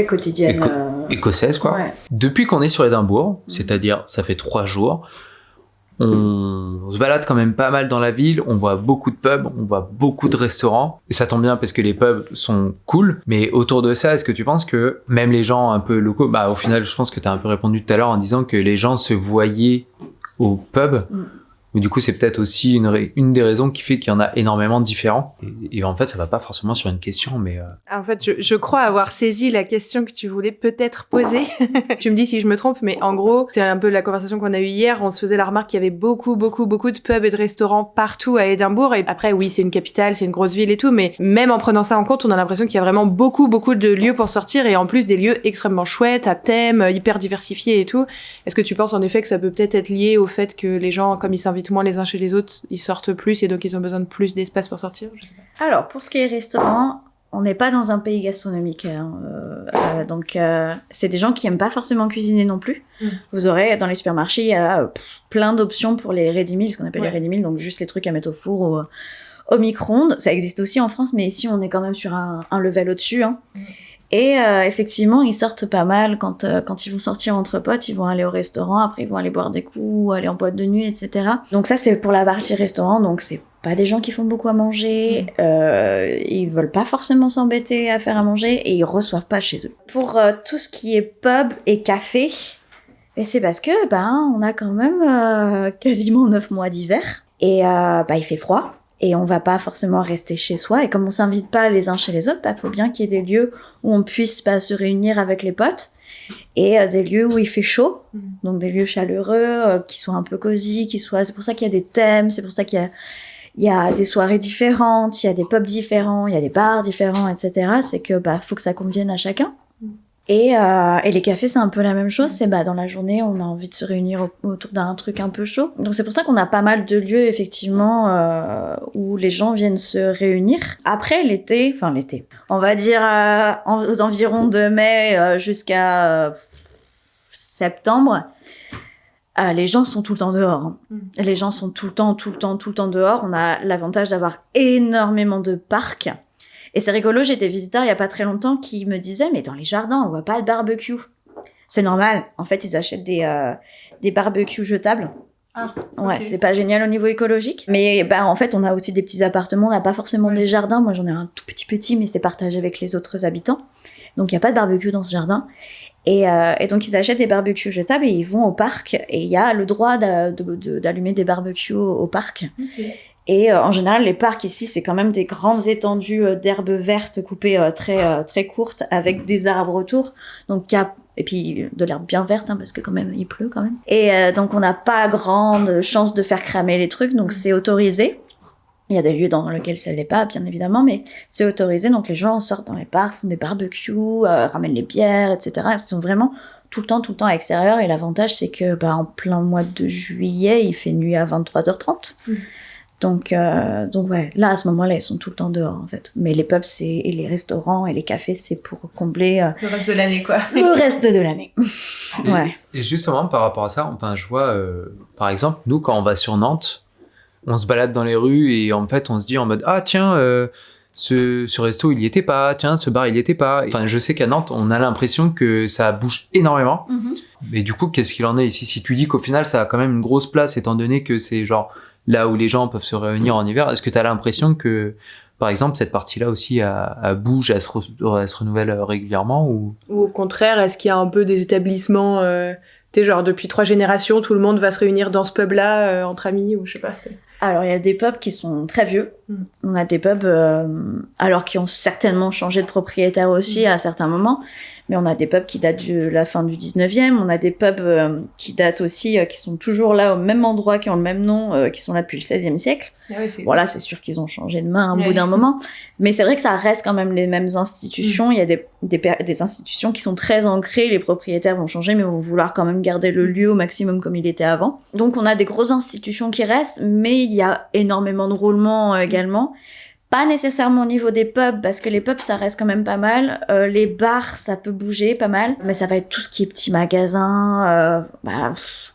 quotidienne écossaise, quoi. Ouais. Depuis qu'on est sur Édimbourg, c'est-à-dire ça fait 3 jours, on se balade quand même pas mal dans la ville, on voit beaucoup de pubs, on voit beaucoup de restaurants, et ça tombe bien parce que les pubs sont cool, mais autour de ça, est-ce que tu penses que même les gens un peu locaux, au final je pense que t'as un peu répondu tout à l'heure en disant que les gens se voyaient au pub, mais du coup c'est peut-être aussi une des raisons qui fait qu'il y en a énormément de différents, et en fait ça va pas forcément sur une question, mais en fait je crois avoir saisi la question que tu voulais peut-être poser. Tu me dis si je me trompe, mais en gros c'est un peu la conversation qu'on a eue hier. On se faisait la remarque qu'il y avait beaucoup de pubs et de restaurants partout à Édimbourg, et après oui c'est une capitale, c'est une grosse ville et tout, mais même en prenant ça en compte, on a l'impression qu'il y a vraiment beaucoup de lieux pour sortir, et en plus des lieux extrêmement chouettes, à thème, hyper diversifiés et tout. Est-ce que tu penses en effet que ça peut peut-être être lié au fait que les gens, comme ils s'invitent moins les uns chez les autres, ils sortent plus et donc ils ont besoin de plus d'espace pour sortir? Je sais pas. Alors, pour ce qui est restaurant, on n'est pas dans un pays gastronomique, donc c'est des gens qui aiment pas forcément cuisiner non plus. Vous aurez dans les supermarchés, il y a plein d'options pour les ready meals, ce qu'on appelle les ready meals, donc juste les trucs à mettre au four ou au micro-ondes. Ça existe aussi en France, mais ici on est quand même sur un level au-dessus. Et effectivement, ils sortent pas mal quand ils vont sortir entre potes, ils vont aller au restaurant, après ils vont aller boire des coups, aller en boîte de nuit, etc. Donc ça, c'est pour la partie restaurant, donc c'est pas des gens qui font beaucoup à manger, ils veulent pas forcément s'embêter à faire à manger, et ils reçoivent pas chez eux. Pour tout ce qui est pub et café, et c'est parce que on a quand même quasiment 9 mois d'hiver, et il fait froid. Et on va pas forcément rester chez soi. Et comme on s'invite pas les uns chez les autres, faut bien qu'il y ait des lieux où on puisse se réunir avec les potes. Et des lieux où il fait chaud. Donc des lieux chaleureux, qui soient un peu cosy, c'est pour ça qu'il y a des thèmes, c'est pour ça qu'il il y a des soirées différentes, il y a des pubs différents, il y a des bars différents, etc. C'est que faut que ça convienne à chacun. Et les cafés, c'est un peu la même chose. C'est dans la journée, on a envie de se réunir autour d'un truc un peu chaud. Donc c'est pour ça qu'on a pas mal de lieux, effectivement, où les gens viennent se réunir. Après l'été, on va dire aux environs de mai jusqu'à septembre, les gens sont tout le temps dehors. Hein. Les gens sont tout le temps dehors. On a l'avantage d'avoir énormément de parcs. Et c'est rigolo, j'ai des visiteurs il y a pas très longtemps qui me disaient « Mais dans les jardins, on voit pas de barbecue. » C'est normal. En fait, ils achètent des barbecues jetables. Ah, ouais, okay. C'est pas génial au niveau écologique. Mais en fait, on a aussi des petits appartements, on n'a pas forcément des jardins. Moi, j'en ai un tout petit, mais c'est partagé avec les autres habitants. Donc, il n'y a pas de barbecue dans ce jardin. Et donc, ils achètent des barbecues jetables et ils vont au parc. Et il y a le droit d'allumer des barbecues au parc. Okay. Et en général, les parcs ici, c'est quand même des grandes étendues d'herbes vertes coupées très courtes avec des arbres autour. Donc, et puis de l'herbe bien verte, hein, parce que quand même, il pleut quand même. Et donc, on n'a pas grande chance de faire cramer les trucs, donc c'est autorisé. Il y a des lieux dans lesquels ça l'est pas, bien évidemment, mais c'est autorisé. Donc, les gens sortent dans les parcs, font des barbecues, ramènent les bières, etc. Ils sont vraiment tout le temps à l'extérieur. Et l'avantage, c'est que en plein mois de juillet, il fait nuit à 23h30. Donc ouais, là, à ce moment-là, ils sont tout le temps dehors, en fait. Mais les pubs, et les restaurants et les cafés, c'est pour combler... le reste de l'année, quoi. Le reste de l'année. Ouais. Et justement, par rapport à ça, je vois, par exemple, nous, quand on va sur Nantes, on se balade dans les rues et en fait, on se dit en mode « Ah, tiens, ce resto, il y était pas. Tiens, ce bar, il y était pas. » Enfin, je sais qu'à Nantes, on a l'impression que ça bouge énormément. Mais du coup, qu'est-ce qu'il en est ici? Si tu dis qu'au final, ça a quand même une grosse place, étant donné que c'est genre... là où les gens peuvent se réunir en hiver, est-ce que tu as l'impression que, par exemple, cette partie-là aussi, elle bouge, elle se renouvelle régulièrement ou au contraire, est-ce qu'il y a un peu des établissements, genre depuis 3 générations, tout le monde va se réunir dans ce pub-là, entre amis, ou je sais pas. Alors, il y a des pubs qui sont très vieux. On a des pubs, alors qui ont certainement changé de propriétaire aussi à certains moments. Mais on a des pubs qui datent de la fin du 19e. On a des pubs qui datent aussi, qui sont toujours là au même endroit, qui ont le même nom, qui sont là depuis le 16e siècle. Ah oui, bon, là, c'est sûr qu'ils ont changé de main au bout d'un moment. Mais c'est vrai que ça reste quand même les mêmes institutions. Il y a des institutions qui sont très ancrées. Les propriétaires vont changer, mais vont vouloir quand même garder le lieu au maximum comme il était avant. Donc, on a des grosses institutions qui restent, mais il y a énormément de roulements également. Pas nécessairement au niveau des pubs, parce que les pubs, ça reste quand même pas mal. Les bars, ça peut bouger pas mal. Mais ça va être tout ce qui est petits magasins.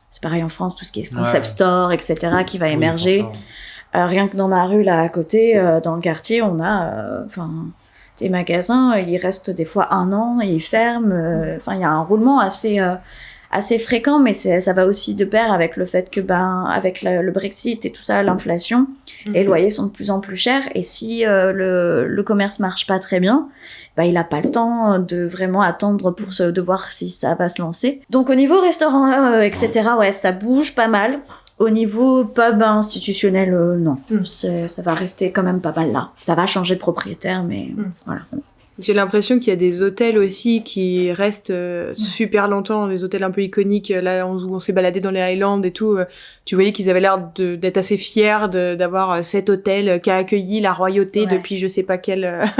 C'est pareil en France, tout ce qui est concept store, etc., qui va émerger. Rien que dans ma rue, là, à côté, dans le quartier, on a des magasins. Ils restent des fois 1 an et ils ferment. Il y a un roulement assez fréquent, mais ça va aussi de pair avec le fait que avec le Brexit et tout ça, l'inflation, les loyers sont de plus en plus chers, et si le commerce marche pas très bien, il a pas le temps de vraiment attendre de voir si ça va se lancer. Donc au niveau restaurant, etc., ouais, ça bouge pas mal. Au niveau pub institutionnel, non. Ça va rester quand même pas mal là. Ça va changer de propriétaire, mais voilà. J'ai l'impression qu'il y a des hôtels aussi qui restent super longtemps, des hôtels un peu iconiques, là où on s'est baladé dans les Highlands et tout. Tu voyais qu'ils avaient l'air d'être assez fiers d'avoir cet hôtel qui a accueilli la royauté depuis je sais pas quelle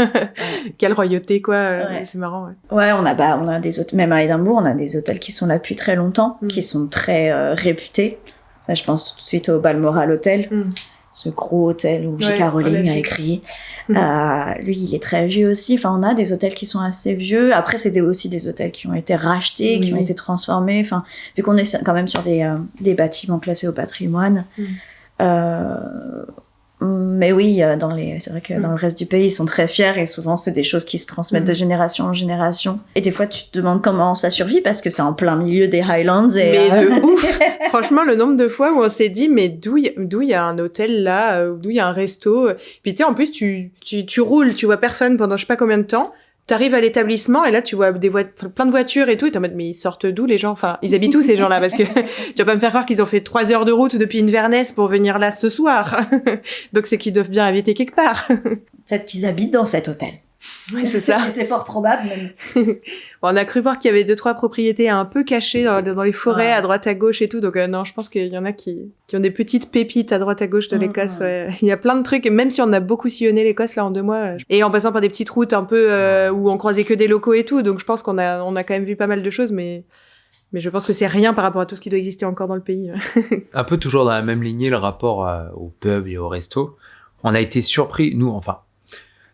royauté, quoi. C'est marrant, ouais. On a des hôtels, même à Édimbourg, on a des hôtels qui sont là depuis très longtemps, qui sont très réputés. Là, je pense tout de suite au Balmoral Hotel. Ce gros hôtel où J.K. Rowling a écrit. Lui, il est très vieux aussi. Enfin, on a des hôtels qui sont assez vieux. Après, c'est aussi des hôtels qui ont été rachetés, qui ont été transformés. Enfin, vu qu'on est quand même sur des bâtiments classés au patrimoine. Mais oui, c'est vrai que dans le reste du pays, ils sont très fiers, et souvent, c'est des choses qui se transmettent de génération en génération. Et des fois, tu te demandes comment ça survit, parce que c'est en plein milieu des Highlands. Mais de ouf. Franchement, le nombre de fois où on s'est dit, mais d'où il y a un hôtel là, d'où il y a un resto. Puis tu sais, en plus, tu roules, tu vois personne pendant je sais pas combien de temps. T'arrives à l'établissement et là tu vois plein de voitures et tout, et t'es en mode mais ils sortent d'où les gens? Enfin, ils habitent où ces gens-là? Parce que tu vas pas me faire croire qu'ils ont fait 3 heures de route depuis Inverness pour venir là ce soir. Donc c'est qu'ils doivent bien habiter quelque part. Peut-être qu'ils habitent dans cet hôtel. Ouais, c'est ça. C'est fort probable même. Bon, on a cru voir qu'il y avait 2-3 propriétés un peu cachées dans les forêts, à droite à gauche et tout. Donc non, je pense qu'il y en a qui ont des petites pépites à droite à gauche de l'Écosse. Ouais. Il y a plein de trucs, et même si on a beaucoup sillonné l'Écosse là en 2 mois, et en passant par des petites routes un peu où on croisait que des locaux et tout. Donc je pense qu'on a quand même vu pas mal de choses, mais je pense que c'est rien par rapport à tout ce qui doit exister encore dans le pays. Un peu toujours dans la même lignée, le rapport au pub et au resto. On a été surpris, nous, enfin,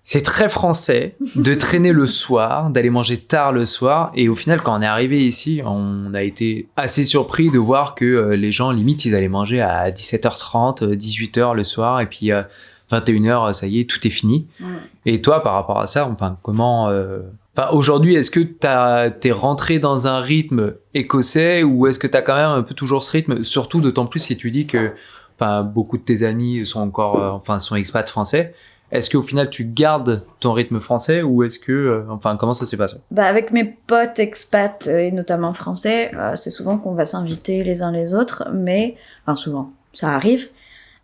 c'est très français de traîner le soir, d'aller manger tard le soir. Et au final, quand on est arrivé ici, on a été assez surpris de voir que les gens, limite, ils allaient manger à 17h30, 18h le soir. Et puis 21h, ça y est, tout est fini. Et toi, par rapport à ça, enfin, comment... aujourd'hui, est-ce que t'es rentré dans un rythme écossais ou est-ce que t'as quand même un peu toujours ce rythme, surtout d'autant plus si tu dis que beaucoup de tes amis sont encore, sont expats français. Est-ce qu'au final tu gardes ton rythme français ou est-ce que, comment ça s'est passé? Avec mes potes expats et notamment français, c'est souvent qu'on va s'inviter les uns les autres, mais souvent, ça arrive.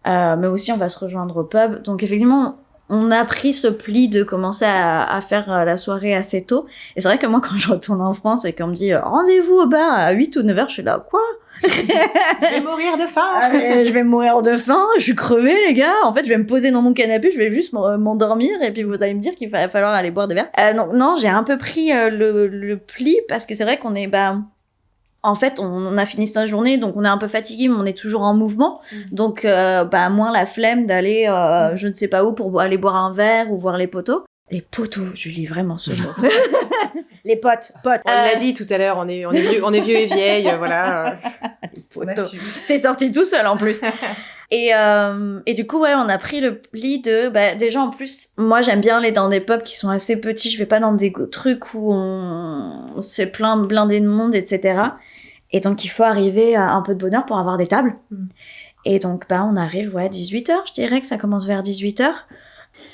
Mais aussi on va se rejoindre au pub. Donc effectivement, on a pris ce pli de commencer à faire la soirée assez tôt. Et c'est vrai que moi, quand je retourne en France et qu'on me dit « Rendez-vous au bar à 8 ou 9h », je suis là « Quoi ?» Je vais mourir de faim. Je vais mourir de faim, je suis crevée les gars. En fait, je vais me poser dans mon canapé, je vais juste m'endormir et puis vous allez me dire qu'il va falloir aller boire des verres. Non, j'ai un peu pris le pli parce que c'est vrai qu'on est... En fait, on a fini cette journée, donc on est un peu fatigué, mais on est toujours en mouvement. Donc, moins la flemme d'aller je ne sais pas où pour aller boire un verre ou voir les poteaux. Les poteaux, Julie, vraiment ce mot. Les potes. On l'a dit tout à l'heure, on est vieux et vieilles, voilà. Les poteaux. C'est sorti tout seul en plus. Et du coup, ouais, on a pris le pli de... déjà, en plus, moi, j'aime bien aller dans des pubs qui sont assez petits. Je vais pas dans des trucs où c'est plein blindé de monde, etc. Et donc, il faut arriver à un peu de bonheur pour avoir des tables. Et donc, on arrive, 18h. Je dirais que ça commence vers 18h.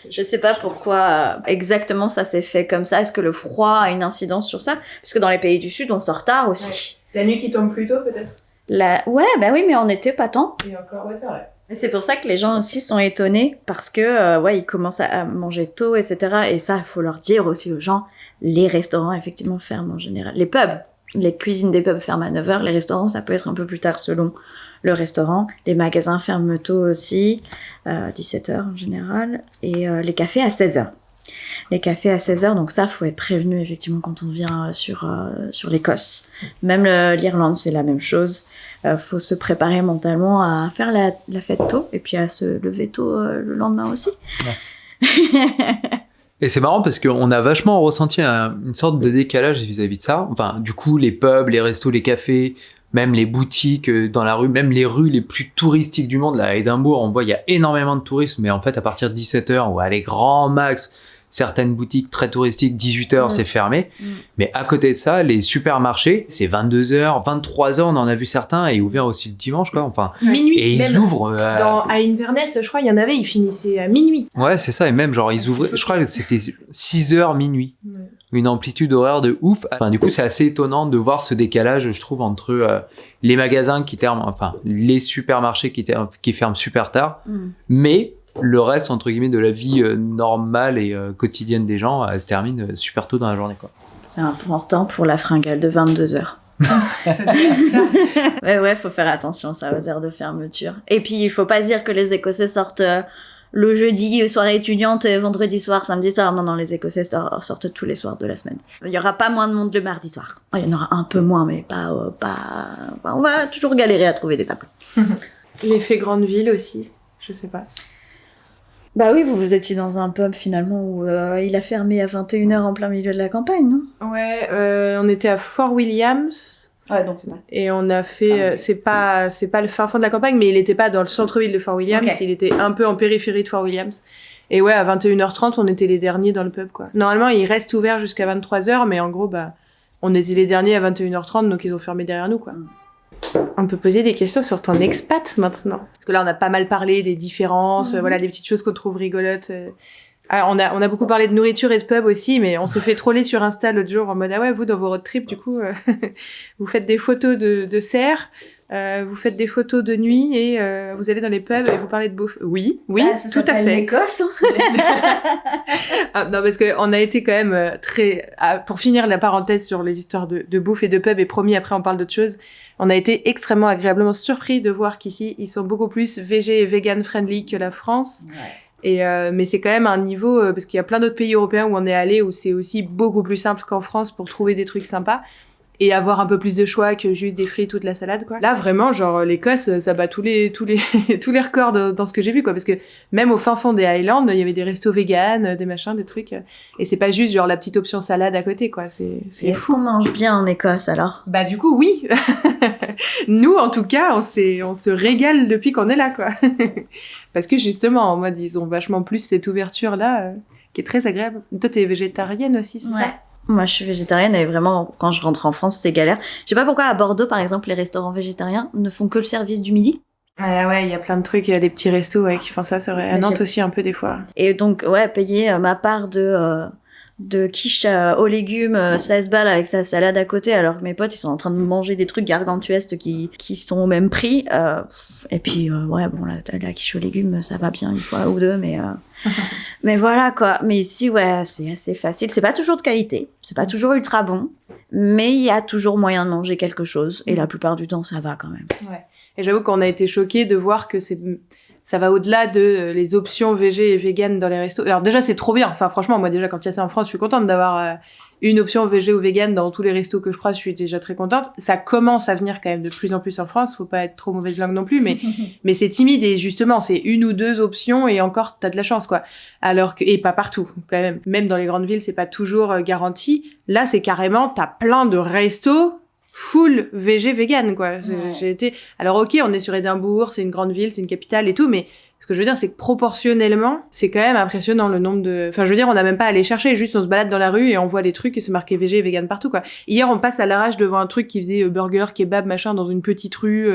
Je sais pas pourquoi exactement ça s'est fait comme ça. Est-ce que le froid a une incidence sur ça? Parce que dans les pays du Sud, on sort tard aussi. Ouais. La nuit qui tombe plus tôt, peut-être? Ouais, oui, mais on était pas tant. Et encore, ouais, c'est vrai. Et c'est pour ça que les gens aussi sont étonnés parce que, ils commencent à manger tôt, etc. Et ça, il faut leur dire aussi aux gens, les restaurants, effectivement, ferment en général. Les pubs, les cuisines des pubs ferment à 9h. Les restaurants, ça peut être un peu plus tard selon le restaurant. Les magasins ferment tôt aussi, 17h en général. Et les cafés à 16h. Les cafés à 16h, donc ça, faut être prévenu, effectivement, quand on vient sur l'Écosse. Même l'Irlande, c'est la même chose. Faut se préparer mentalement à faire la fête tôt et puis à se lever tôt le lendemain aussi. Ouais. Et c'est marrant parce qu'on a vachement ressenti une sorte de décalage vis-à-vis de ça. Du coup, les pubs, les restos, les cafés, même les boutiques dans la rue, même les rues les plus touristiques du monde. Là, à Édimbourg, on voit il y a énormément de tourisme, mais en fait, à partir de 17h ou à les grands max, certaines boutiques très touristiques, 18h, c'est fermé. Mais à côté de ça, les supermarchés, c'est 22h, 23h, on en a vu certains, et ouverts aussi le dimanche, quoi. Minuit. Et ils ouvrent... à Inverness, je crois, il y en avait, ils finissaient à minuit. Ouais, c'est ça, et même, ils ouvraient, je crois que c'était 6h minuit. Ouais. Une amplitude horaire de ouf. Du coup, c'est assez étonnant de voir ce décalage, je trouve, entre les magasins les supermarchés qui ferment super tard, mais le reste, entre guillemets, de la vie normale et quotidienne des gens se termine super tôt dans la journée, quoi. C'est important pour la fringale de 22h. Ouais, faut faire attention, ça, aux heures de fermeture. Et puis, il faut pas dire que les Écossais sortent le jeudi, soirée étudiante, vendredi soir, samedi soir. Non, les Écossais sortent tous les soirs de la semaine. Il y aura pas moins de monde le mardi soir. Il y en aura un peu moins, mais pas... on va toujours galérer à trouver des tables. L'effet grande ville aussi, je sais pas. Oui, vous étiez dans un pub finalement où il a fermé à 21h en plein milieu de la campagne, non? Ouais, on était à Fort Williams. Ouais, donc c'est pas. Et on a fait, c'est pas le fin fond de la campagne, mais il était pas dans le centre-ville de Fort Williams, il était un peu en périphérie de Fort Williams. Et ouais, à 21h30, on était les derniers dans le pub, quoi. Normalement, il reste ouvert jusqu'à 23h, mais en gros, on était les derniers à 21h30, donc ils ont fermé derrière nous, quoi. On peut poser des questions sur ton expat maintenant. Parce que là, on a pas mal parlé des différences, voilà, des petites choses qu'on trouve rigolotes. On a beaucoup parlé de nourriture et de pub aussi, mais on s'est fait troller sur Insta l'autre jour en mode « Ah ouais, vous, dans vos road trips, du coup, vous faites des photos de cerfs, Vous faites des photos de nuit et vous allez dans les pubs et vous parlez de bouffe. Oui, Ça tout à fait. l'Écosse. Non, parce qu'on a été quand même pour finir la parenthèse sur les histoires de bouffe et de pub, et promis, après on parle d'autre chose, on a été extrêmement agréablement surpris de voir qu'ici, ils sont beaucoup plus végé et vegan friendly que la France. Ouais. Mais c'est quand même un niveau, parce qu'il y a plein d'autres pays européens où on est allé, où c'est aussi beaucoup plus simple qu'en France pour trouver des trucs sympas. Et avoir un peu plus de choix que juste des frites ou de la salade, quoi. Là, vraiment, genre, l'Écosse, ça bat tous les records dans ce que j'ai vu, quoi. Parce que même au fin fond des Highlands, il y avait des restos véganes, des machins, des trucs. Et c'est pas juste, genre, la petite option salade à côté, quoi. C'est Est-ce fou. qu'on mange bien en Écosse, alors? Bah, du coup, oui. Nous, en tout cas, on se régale depuis qu'on est là, quoi. Parce que, justement, en mode, ils ont vachement plus cette ouverture-là, qui est très agréable. Toi, t'es végétarienne aussi, c'est ça? Moi, je suis végétarienne et vraiment, quand je rentre en France, c'est galère. Je sais pas pourquoi à Bordeaux, par exemple, les restaurants végétariens ne font que le service du midi. Ouais, il y a plein de trucs, il y a des petits restos qui font ça, c'est vrai. À Nantes aussi, un peu des fois. Et donc, payer ma part de quiche aux légumes, 16 balles avec sa salade à côté, alors que mes potes, ils sont en train de manger des trucs gargantuesques qui sont au même prix. Et puis, la quiche aux légumes, ça va bien une fois ou deux, mais voilà, quoi. Mais ici, c'est assez facile. C'est pas toujours de qualité, c'est pas toujours ultra bon, mais il y a toujours moyen de manger quelque chose. Et la plupart du temps, ça va quand même. Ouais. Et j'avoue qu'on a été choqués de voir que ça va au-delà de les options végé et vegan dans les restos. Alors déjà, c'est trop bien. Enfin, franchement, moi déjà, quand il y a ça en France, je suis contente d'avoir une option végé ou vegan dans tous les restos que je croise. Je suis déjà très contente. Ça commence à venir quand même de plus en plus en France. Faut pas être trop mauvaise langue non plus, mais c'est timide et justement, c'est une ou deux options et encore, t'as de la chance, quoi. Alors que, et pas partout, quand même. Même dans les grandes villes, c'est pas toujours garanti. Là, c'est carrément, t'as plein de restos full végé vegan, quoi. J'ai été, alors ok, on est sur Édimbourg, c'est une grande ville, c'est une capitale et tout, mais ce que je veux dire, c'est que proportionnellement, c'est quand même impressionnant le nombre de, enfin, je veux dire, on n'a même pas à aller chercher, juste on se balade dans la rue et on voit des trucs et c'est marqué végé et vegan partout, quoi. Hier, on passe à l'arrache devant un truc qui faisait burger, kebab, machin, dans une petite rue,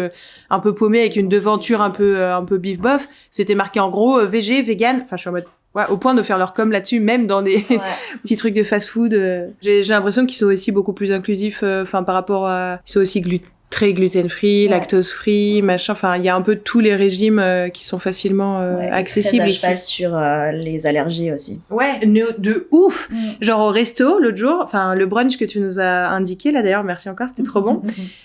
un peu paumée avec une devanture un peu bif bof. C'était marqué en gros, végé, vegan. Enfin, je suis en mode, ouais, au point de faire leur com là-dessus, même dans des petits trucs de fast-food. J'ai l'impression qu'ils sont aussi beaucoup plus inclusifs, par rapport à... Ils sont aussi très gluten-free, lactose-free, machin. Enfin, il y a un peu tous les régimes qui sont facilement accessibles très à ici. cheval sur les allergies aussi. Ouais, de ouf. Genre au resto, l'autre jour, enfin le brunch que tu nous as indiqué, là d'ailleurs, merci encore, c'était trop bon.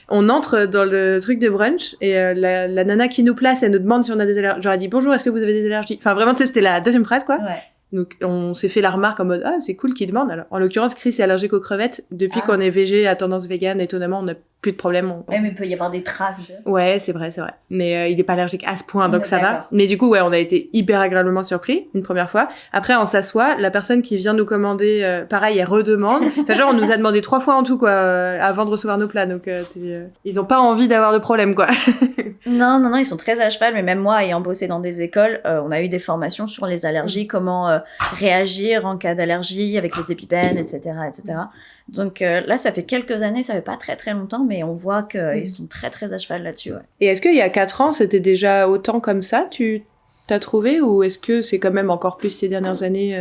On entre dans le truc de brunch et la nana qui nous place, elle nous demande si on a des allergies. J'aurais dit bonjour, est-ce que vous avez des allergies? Enfin vraiment, tu sais, c'était la deuxième phrase, quoi. Ouais. Donc on s'est fait la remarque en mode c'est cool qu'il demande. Alors en l'occurrence, Chris est allergique aux crevettes. Depuis qu'on est végé à tendance vegan, étonnamment, on n'a plus de problème. Mais il peut y avoir des traces. Ouais, c'est vrai. Mais il est pas allergique à ce point, donc ça va. Mais du coup, on a été hyper agréablement surpris une première fois. Après, on s'assoit. La personne qui vient nous commander, pareil, elle redemande. Enfin, genre, on nous a demandé 3 fois en tout, quoi, avant de recevoir nos plats. Donc, ils ont pas envie d'avoir de problème, quoi. Non, ils sont très à cheval. Mais même moi, ayant bossé dans des écoles, on a eu des formations sur les allergies, comment réagir en cas d'allergie avec les épipènes, etc., etc. Donc là, ça fait quelques années, ça fait pas très très longtemps, mais on voit qu'ils sont très très à cheval là-dessus. Ouais. Et est-ce qu'il y a 4 ans, c'était déjà autant comme ça, tu t'as trouvé, ou est-ce que c'est quand même encore plus ces dernières années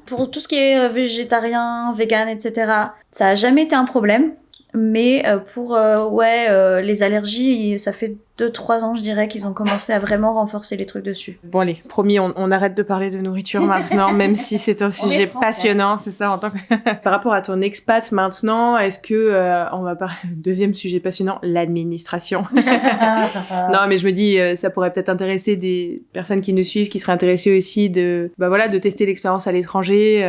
Pour tout ce qui est végétarien, vegan, etc., ça a jamais été un problème. Mais pour les allergies, ça fait 2-3 ans, je dirais, qu'ils ont commencé à vraiment renforcer les trucs dessus. Bon allez, promis, on arrête de parler de nourriture maintenant, même si c'est un sujet passionnant, c'est ça, en tant que... Par rapport à ton expat maintenant, est-ce que, on va parler, deuxième sujet passionnant, l'administration. Non, mais je me dis, ça pourrait peut-être intéresser des personnes qui nous suivent, qui seraient intéressées aussi de tester l'expérience à l'étranger.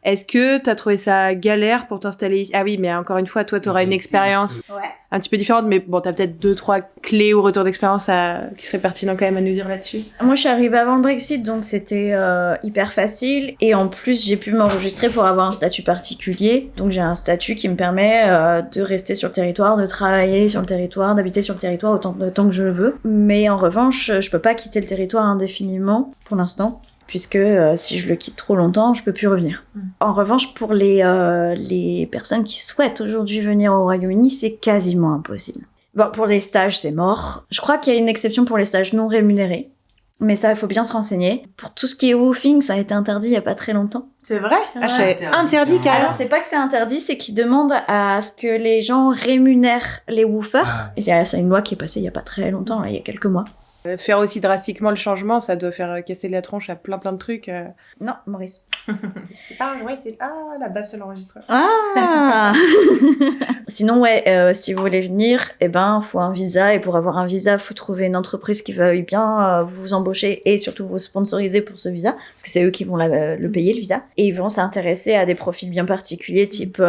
Est-ce que t'as trouvé ça galère pour t'installer ici? Ah oui, mais encore une fois, toi, t'auras une expérience un petit peu différente, mais bon, t'as peut-être 2-3 clés ou retours d'expérience qui seraient pertinents quand même à nous dire là-dessus. Moi, je suis arrivée avant le Brexit, donc c'était hyper facile. Et en plus, j'ai pu m'enregistrer pour avoir un statut particulier. Donc, j'ai un statut qui me permet de rester sur le territoire, de travailler sur le territoire, d'habiter sur le territoire autant de temps que je veux. Mais en revanche, je peux pas quitter le territoire indéfiniment, pour l'instant. Puisque si je le quitte trop longtemps, je peux plus revenir. En revanche, pour les personnes qui souhaitent aujourd'hui venir au Royaume-Uni, c'est quasiment impossible. Bon, pour les stages, c'est mort. Je crois qu'il y a une exception pour les stages non rémunérés. Mais ça, il faut bien se renseigner. Pour tout ce qui est woofing, ça a été interdit il y a pas très longtemps. C'est vrai? Ouais. C'est interdit carrément. Alors, c'est pas que c'est interdit, c'est qu'ils demandent à ce que les gens rémunèrent les woofers. Et c'est une loi qui est passée il y a pas très longtemps, là, il y a quelques mois. Faire aussi drastiquement le changement, ça doit faire casser la tronche à plein de trucs. Non, Maurice. C'est pas un jouet, c'est... Ah, la baffe de l'enregistreur. Ah. Sinon, si vous voulez venir, faut un visa. Et pour avoir un visa, faut trouver une entreprise qui veuille bien vous embaucher et surtout vous sponsoriser pour ce visa. Parce que c'est eux qui vont le payer, le visa. Et ils vont s'intéresser à des profils bien particuliers, type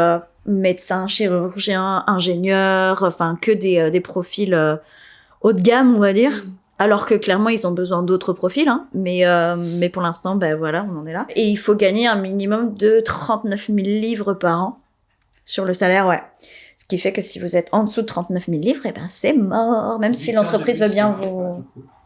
médecin, chirurgien, ingénieur, enfin, que des profils haut de gamme, on va dire. Alors que clairement, ils ont besoin d'autres profils, hein. Mais pour l'instant, voilà, on en est là. Et il faut gagner un minimum de 39 000 livres par an sur le salaire, ouais. Ce qui fait que si vous êtes en dessous de 39 000 livres, c'est mort. Même si l'entreprise veut bien vous...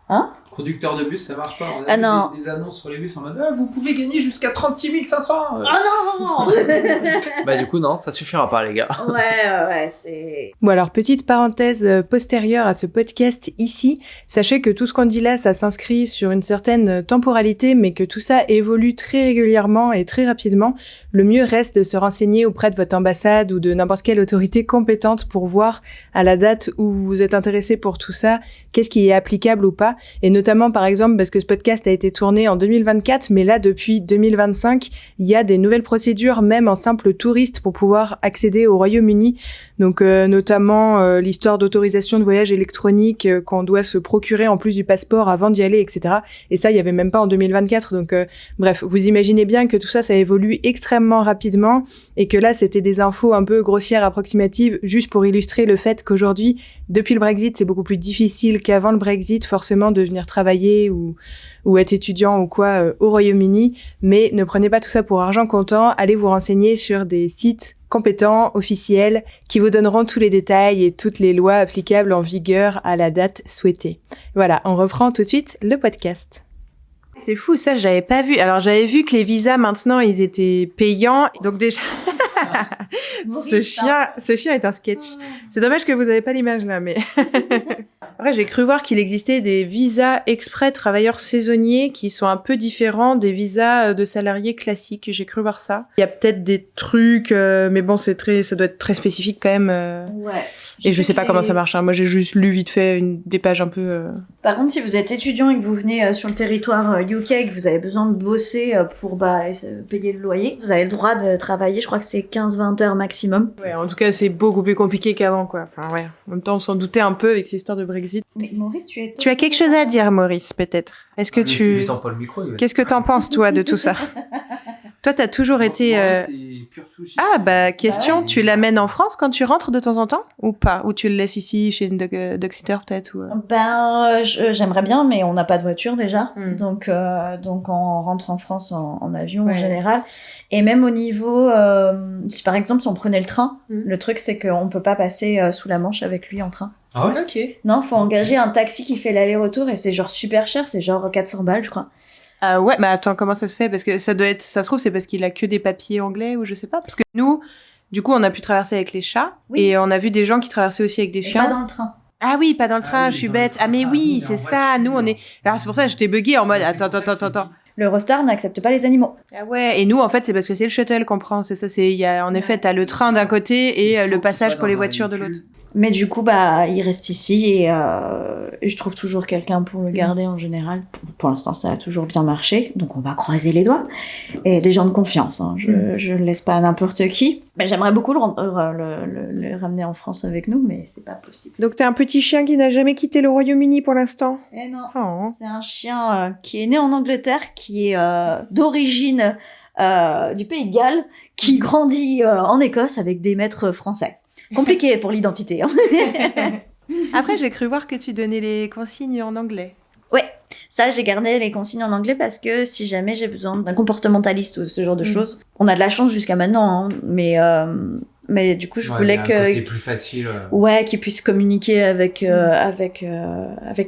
Hein? Producteur de bus, ça marche pas. On a non. Des annonces sur les bus en mode vous pouvez gagner jusqu'à 36 500. Ah non. Du coup, non, ça suffira pas, les gars. Ouais, c'est... Bon alors, petite parenthèse postérieure à ce podcast ici, sachez que tout ce qu'on dit là, ça s'inscrit sur une certaine temporalité, mais que tout ça évolue très régulièrement et très rapidement. Le mieux reste de se renseigner auprès de votre ambassade ou de n'importe quelle autorité compétente pour voir à la date où vous êtes intéressé pour tout ça, qu'est-ce qui est applicable ou pas. Et notamment, par exemple, parce que ce podcast a été tourné en 2024, mais là, depuis 2025, il y a des nouvelles procédures, même en simple touriste, pour pouvoir accéder au Royaume-Uni. Donc, notamment l'histoire d'autorisation de voyage électronique qu'on doit se procurer en plus du passeport avant d'y aller, etc. Et ça, il y avait même pas en 2024. Donc, bref, vous imaginez bien que tout ça, ça évolue extrêmement rapidement et que là, c'était des infos un peu grossières, approximatives, juste pour illustrer le fait qu'aujourd'hui, depuis le Brexit, c'est beaucoup plus difficile qu'avant le Brexit, forcément, de venir travailler ou être étudiant ou quoi au Royaume-Uni. Mais ne prenez pas tout ça pour argent comptant. Allez vous renseigner sur des sites compétents, officiels, qui vous donneront tous les détails et toutes les lois applicables en vigueur à la date souhaitée. Voilà, on reprend tout de suite le podcast. C'est fou, ça, j'avais pas vu. Alors, j'avais vu que les visas, maintenant, ils étaient payants. Donc, déjà... ce chien est un sketch. C'est dommage que vous avez pas l'image, là, mais... Après, j'ai cru voir qu'il existait des visas exprès travailleurs saisonniers qui sont un peu différents des visas de salariés classiques. J'ai cru voir ça. Il y a peut-être des trucs, mais bon, ça doit être très spécifique quand même. Ouais. Et je sais pas comment ça marche. Hein. Moi, j'ai juste lu vite fait des pages un peu... Par contre, si vous êtes étudiant et que vous venez sur le territoire UK et que vous avez besoin de bosser pour payer le loyer, vous avez le droit de travailler, je crois que c'est 15-20 heures maximum. Ouais, en tout cas, c'est beaucoup plus compliqué qu'avant, quoi. Enfin, ouais. En même temps, on s'en doutait un peu avec ces histoires de Brexit. Mais Maurice, tu as quelque chose à dire, Maurice, peut-être? Est-ce que tu... Pas le micro, Qu'est-ce que t'en penses, toi, de tout ça? Toi, t'as toujours été... question, ouais. Tu l'amènes en France quand tu rentres de temps en temps? Ou pas? Ou tu le laisses ici, chez une dog-sitter, peut-être ou... J'aimerais bien, mais on n'a pas de voiture, déjà. Mm. Donc, on rentre en France en avion, en général. Et même au niveau... si, par exemple, si on prenait le train, le truc, c'est qu'on peut pas passer sous la Manche avec lui en train. Ah ouais? Ok. Non, faut engager un taxi qui fait l'aller-retour et c'est genre super cher, c'est genre 400 balles, je crois. Ah ouais, mais attends, comment ça se fait? Parce que ça se trouve, c'est parce qu'il a que des papiers anglais ou je sais pas. Parce que nous, du coup, on a pu traverser avec les chats. Oui. Et on a vu des gens qui traversaient aussi avec des Et chiens. pas dans le train. Ah oui, pas dans le train, oui, je suis dans le bête. train. Ah mais Ah, oui, nous, c'est en ça. voiture. Nous, on est... Alors c'est pour ça que j'étais buggée en mode, attends. L'Eurostar n'accepte pas les animaux. Ah ouais, et nous, en fait, c'est parce que c'est le shuttle qu'on prend. C'est ça, en effet, t'as le train d'un côté et le passage pour les voitures de l'autre. Mais du coup, il reste ici et je trouve toujours quelqu'un pour le garder en général. Pour l'instant, ça a toujours bien marché, donc on va croiser les doigts. Et des gens de confiance, hein. Je le laisse pas à n'importe qui. Mais j'aimerais beaucoup le ramener en France avec nous, mais c'est pas possible. Donc t'es un petit chien qui n'a jamais quitté le Royaume-Uni pour l'instant. Eh non, Oh. c'est un chien qui est né en Angleterre, qui est d'origine du Pays de Galles, qui grandit en Écosse avec des maîtres français. Compliqué pour l'identité. Hein. Après, j'ai cru voir que tu donnais les consignes en anglais. Ouais, ça j'ai gardé les consignes en anglais parce que si jamais j'ai besoin d'un comportementaliste ou ce genre de choses, on a de la chance jusqu'à maintenant, hein, mais du coup je voulais que plus facile. Ouais, qu'ils puissent communiquer avec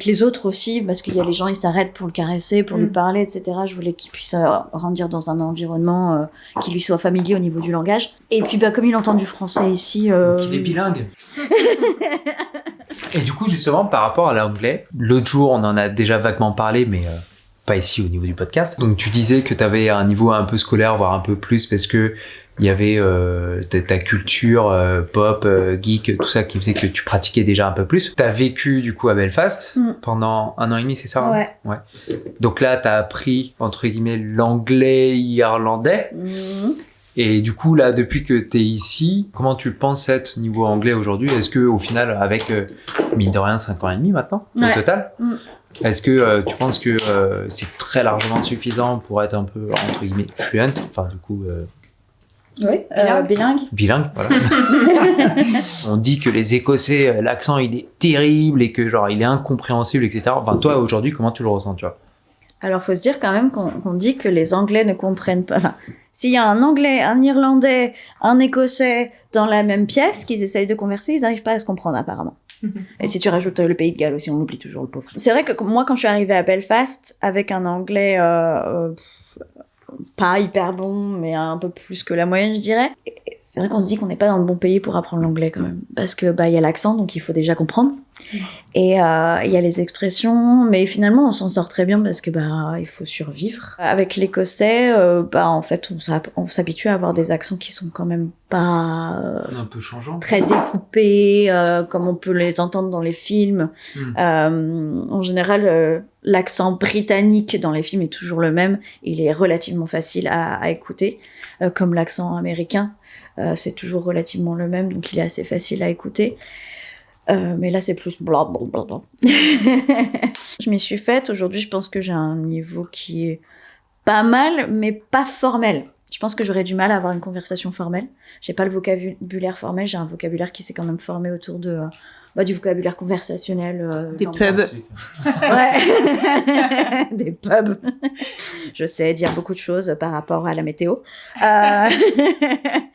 les autres aussi, parce qu'il y a les gens, ils s'arrêtent pour le caresser, pour lui parler, etc. Je voulais qu'il puisse grandir dans un environnement qui lui soit familier au niveau du langage. Et puis comme il entend du français ici... Donc il est bilingue. Et du coup, justement, par rapport à l'anglais, l'autre jour, on en a déjà vaguement parlé, mais pas ici au niveau du podcast. Donc, tu disais que tu avais un niveau un peu scolaire, voire un peu plus, parce que il y avait ta culture pop, geek, tout ça qui faisait que tu pratiquais déjà un peu plus. Tu as vécu, du coup, à Belfast pendant 1 an et demi, c'est ça, hein? Ouais. Donc là, tu as appris, entre guillemets, l'anglais irlandais. Et du coup, là, depuis que t'es ici, comment tu penses être niveau anglais aujourd'hui? Est-ce que, au final, avec, mine de rien, 5 ans et demi maintenant, au total, est-ce que tu penses que c'est très largement suffisant pour être un peu, entre guillemets, fluent? Enfin, du coup... Oui, bilingue. Bilingue, voilà. On dit que les Écossais, l'accent, il est terrible et que, genre, il est incompréhensible, etc. Enfin, toi, aujourd'hui, comment tu le ressens, tu vois? Alors, faut se dire quand même qu'on dit que les Anglais ne comprennent pas... Enfin, s'il y a un Anglais, un Irlandais, un Écossais dans la même pièce, qu'ils essayent de converser, ils n'arrivent pas à se comprendre, apparemment. Et si tu rajoutes le Pays de Galles aussi, on l'oublie toujours, le pauvre. C'est vrai que moi, quand je suis arrivée à Belfast, avec un anglais pas hyper bon, mais un peu plus que la moyenne, je dirais, c'est vrai qu'on se dit qu'on n'est pas dans le bon pays pour apprendre l'anglais quand même. Parce que y a l'accent, donc il faut déjà comprendre. Et il y a les expressions, mais finalement on s'en sort très bien parce que il faut survivre. Avec l'écossais, en fait on s'habitue à avoir des accents qui sont quand même pas un peu changeant, très découpés, comme on peut les entendre dans les films. En général, l'accent britannique dans les films est toujours le même. Il est relativement facile à écouter, comme l'accent américain. C'est toujours relativement le même, donc il est assez facile à écouter. Mais là, c'est plus blablabla. Je m'y suis faite. Aujourd'hui, je pense que j'ai un niveau qui est pas mal, mais pas formel. Je pense que j'aurais du mal à avoir une conversation formelle. J'ai pas le vocabulaire formel, j'ai un vocabulaire qui s'est quand même formé autour de du vocabulaire conversationnel. Des pubs. Ouais. Des pubs. Je sais dire beaucoup de choses par rapport à la météo.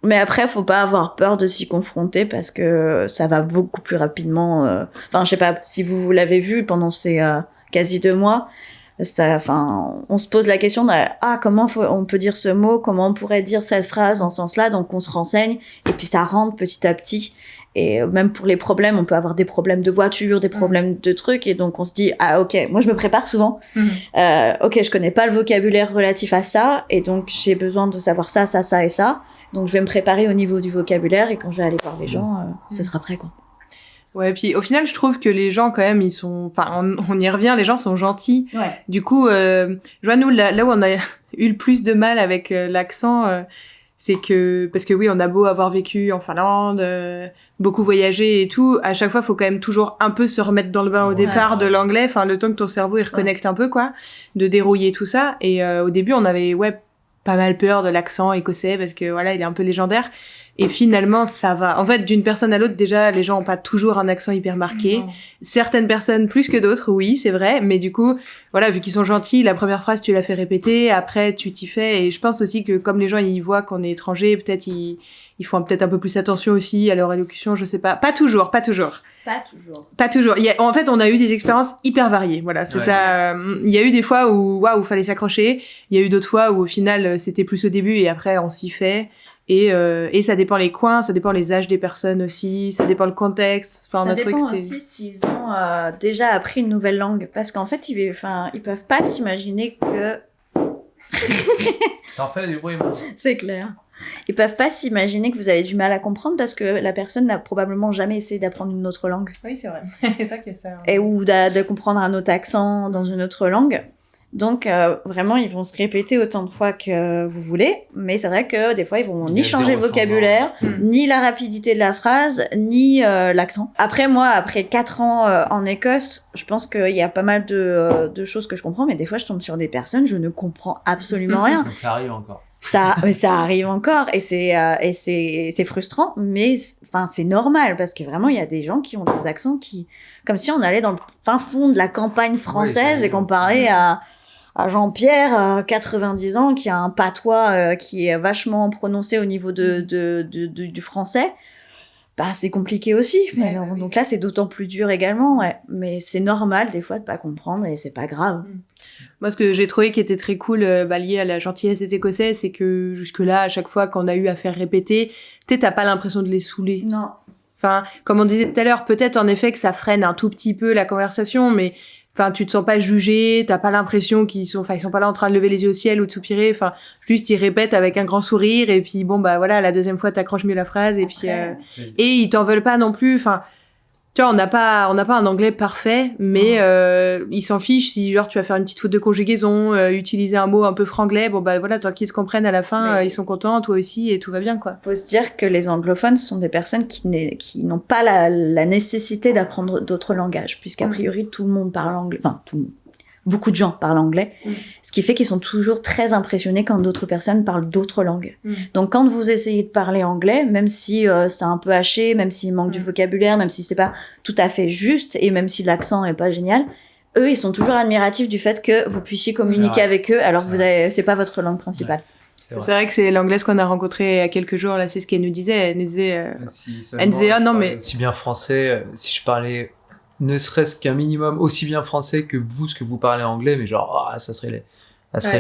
Mais après, faut pas avoir peur de s'y confronter parce que ça va beaucoup plus rapidement. Enfin, je sais pas si vous l'avez vu pendant ces quasi 2 mois. On se pose la question de comment on peut dire ce mot, comment on pourrait dire cette phrase dans ce sens-là, donc on se renseigne et puis ça rentre petit à petit. Et même pour les problèmes, on peut avoir des problèmes de voiture, des problèmes de trucs, et donc on se dit ok, moi je me prépare souvent. Ok, je connais pas le vocabulaire relatif à ça, et donc j'ai besoin de savoir ça, ça, ça et ça. Donc je vais me préparer au niveau du vocabulaire, et quand je vais aller voir les gens, ce sera prêt, quoi. Ouais, puis au final, je trouve que les gens, quand même, ils sont... Enfin, on y revient, les gens sont gentils. Ouais. Du coup, je vois, nous, là où on a eu le plus de mal avec l'accent, c'est que... Parce que oui, on a beau avoir vécu en Finlande, beaucoup voyagé et tout, à chaque fois, faut quand même toujours un peu se remettre dans le bain au départ de l'anglais, enfin, le temps que ton cerveau, il reconnecte un peu, quoi, de dérouiller tout ça. Et au début, on avait, pas mal peur de l'accent écossais, parce que, voilà, il est un peu légendaire. Et finalement, ça va. En fait, d'une personne à l'autre, déjà, les gens ont pas toujours un accent hyper marqué. Non. Certaines personnes plus que d'autres, oui, c'est vrai. Mais du coup, voilà, vu qu'ils sont gentils, la première phrase, tu la fais répéter. Après, tu t'y fais. Et je pense aussi que comme les gens, ils voient qu'on est étranger, peut-être ils font peut-être un peu plus attention aussi à leur élocution, je sais pas. Pas toujours. En fait, on a eu des expériences hyper variées. Voilà, c'est ça. Il y a eu des fois où fallait s'accrocher. Il y a eu d'autres fois où, au final, c'était plus au début et après, on s'y fait. Et ça dépend les coins, ça dépend les âges des personnes aussi, ça dépend le contexte. Enfin, ça dépend aussi s'ils ont déjà appris une nouvelle langue. Parce qu'en fait, ils peuvent pas s'imaginer que... Ça en fait du bruit, moi. C'est clair. Ils peuvent pas s'imaginer que vous avez du mal à comprendre parce que la personne n'a probablement jamais essayé d'apprendre une autre langue. Oui, c'est vrai. C'est ça qui est ça. Et ou de comprendre un autre accent dans une autre langue. Donc, vraiment, ils vont se répéter autant de fois que vous voulez. Mais c'est vrai que des fois, ils vont ni changer le vocabulaire, ni la rapidité de la phrase, ni l'accent. Après, moi, après 4 ans en Écosse, je pense qu'il y a pas mal de choses que je comprends. Mais des fois, je tombe sur des personnes, je ne comprends absolument rien. Donc, ça arrive encore. Ça arrive encore. Et c'est frustrant. Mais c'est normal. Parce que vraiment, il y a des gens qui ont des accents comme si on allait dans le fin fond de la campagne française et qu'on parlait à Jean-Pierre, 90 ans, qui a un patois qui est vachement prononcé au niveau du français, c'est compliqué aussi. Donc là, c'est d'autant plus dur également, mais c'est normal des fois de pas comprendre et c'est pas grave. Moi, ce que j'ai trouvé qui était très cool, lié à la gentillesse des Écossais, c'est que jusque-là, à chaque fois qu'on a eu à faire répéter, t'as pas l'impression de les saouler. Non. Enfin, comme on disait tout à l'heure, peut-être en effet que ça freine un tout petit peu la conversation, mais enfin, tu te sens pas jugé, t'as pas l'impression ils sont pas là en train de lever les yeux au ciel ou de soupirer. Enfin, juste ils répètent avec un grand sourire et puis bon bah voilà, la deuxième fois t'accroches mieux la phrase et puis et ils t'en veulent pas non plus. Enfin, tu vois, on n'a pas un anglais parfait, mais ils s'en fichent si genre tu vas faire une petite faute de conjugaison, utiliser un mot un peu franglais. Bon bah voilà, tant qu'ils se comprennent à la fin, ils sont contents, toi aussi et tout va bien quoi. Faut se dire que les anglophones sont des personnes qui n'ont pas la nécessité d'apprendre d'autres langages, puisqu'a priori tout le monde parle anglais, enfin beaucoup de gens parlent anglais, ce qui fait qu'ils sont toujours très impressionnés quand d'autres personnes parlent d'autres langues. Donc quand vous essayez de parler anglais, même si c'est un peu haché, même s'il manque du vocabulaire, même si c'est pas tout à fait juste, et même si l'accent est pas génial, eux ils sont toujours admiratifs du fait que vous puissiez communiquer avec eux alors que c'est pas votre langue principale. C'est vrai que c'est l'anglaise qu'on a rencontrée il y a quelques jours, là, c'est ce qu'elle nous disait. Elle nous disait, ah non mais... Aussi bien français, si je parlais ne serait-ce qu'un minimum aussi bien français que vous, ce que vous parlez anglais, mais genre, ça serait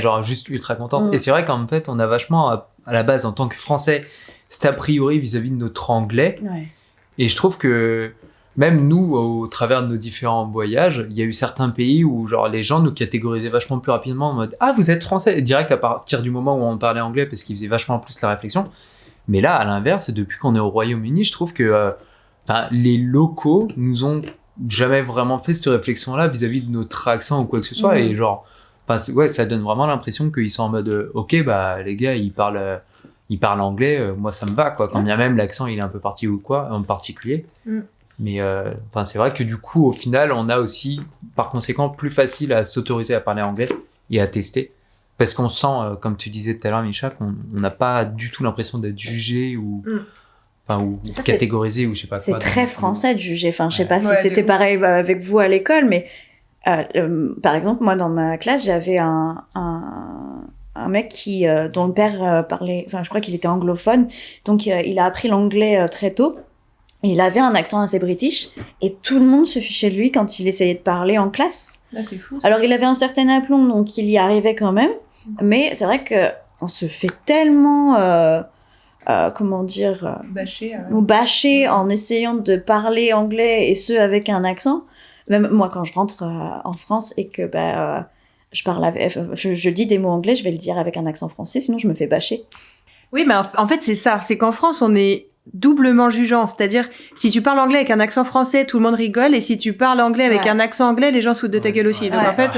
genre juste ultra contente. Et c'est vrai qu'en fait, on a vachement, à la base, en tant que français, cet a priori vis-à-vis de notre anglais. Ouais. Et je trouve que même nous, au travers de nos différents voyages, il y a eu certains pays où genre les gens nous catégorisaient vachement plus rapidement en mode « Ah, vous êtes français !» Et direct à partir du moment où on parlait anglais, parce qu'ils faisaient vachement plus la réflexion. Mais là, à l'inverse, depuis qu'on est au Royaume-Uni, je trouve que les locaux nous ont jamais vraiment fait cette réflexion-là vis-à-vis de notre accent ou quoi que ce soit. Et genre, ça donne vraiment l'impression qu'ils sont en mode « Ok, bah les gars, ils parlent anglais, moi ça me va, quoi. » Quand bien même l'accent, il est un peu parti ou quoi, en particulier. Mais c'est vrai que du coup, au final, on a aussi, par conséquent, plus facile à s'autoriser à parler anglais et à tester. Parce qu'on sent, comme tu disais tout à l'heure, Micha, qu'on n'a pas du tout l'impression d'être jugé ou ça, catégorisé ou je sais pas quoi. C'est très français de juger. Enfin, je sais pas si c'était pareil avec vous à l'école, mais par exemple, moi, dans ma classe, j'avais un mec dont le père parlait, enfin, je crois qu'il était anglophone, donc il a appris l'anglais très tôt. Il avait un accent assez british et tout le monde se fichait de lui quand il essayait de parler en classe. Ah, c'est fou. Ça. Alors, il avait un certain aplomb, donc il y arrivait quand même. Mais c'est vrai que on se fait tellement, bâcher en essayant de parler anglais et ce avec un accent. Même moi, quand je rentre en France et que je dis des mots anglais, je vais le dire avec un accent français, sinon je me fais bâcher. Oui, mais en fait, c'est ça. C'est qu'en France, on est doublement jugeant, c'est-à-dire si tu parles anglais avec un accent français, tout le monde rigole, et si tu parles anglais avec un accent anglais, les gens se foutent de ta gueule aussi. Donc en fait,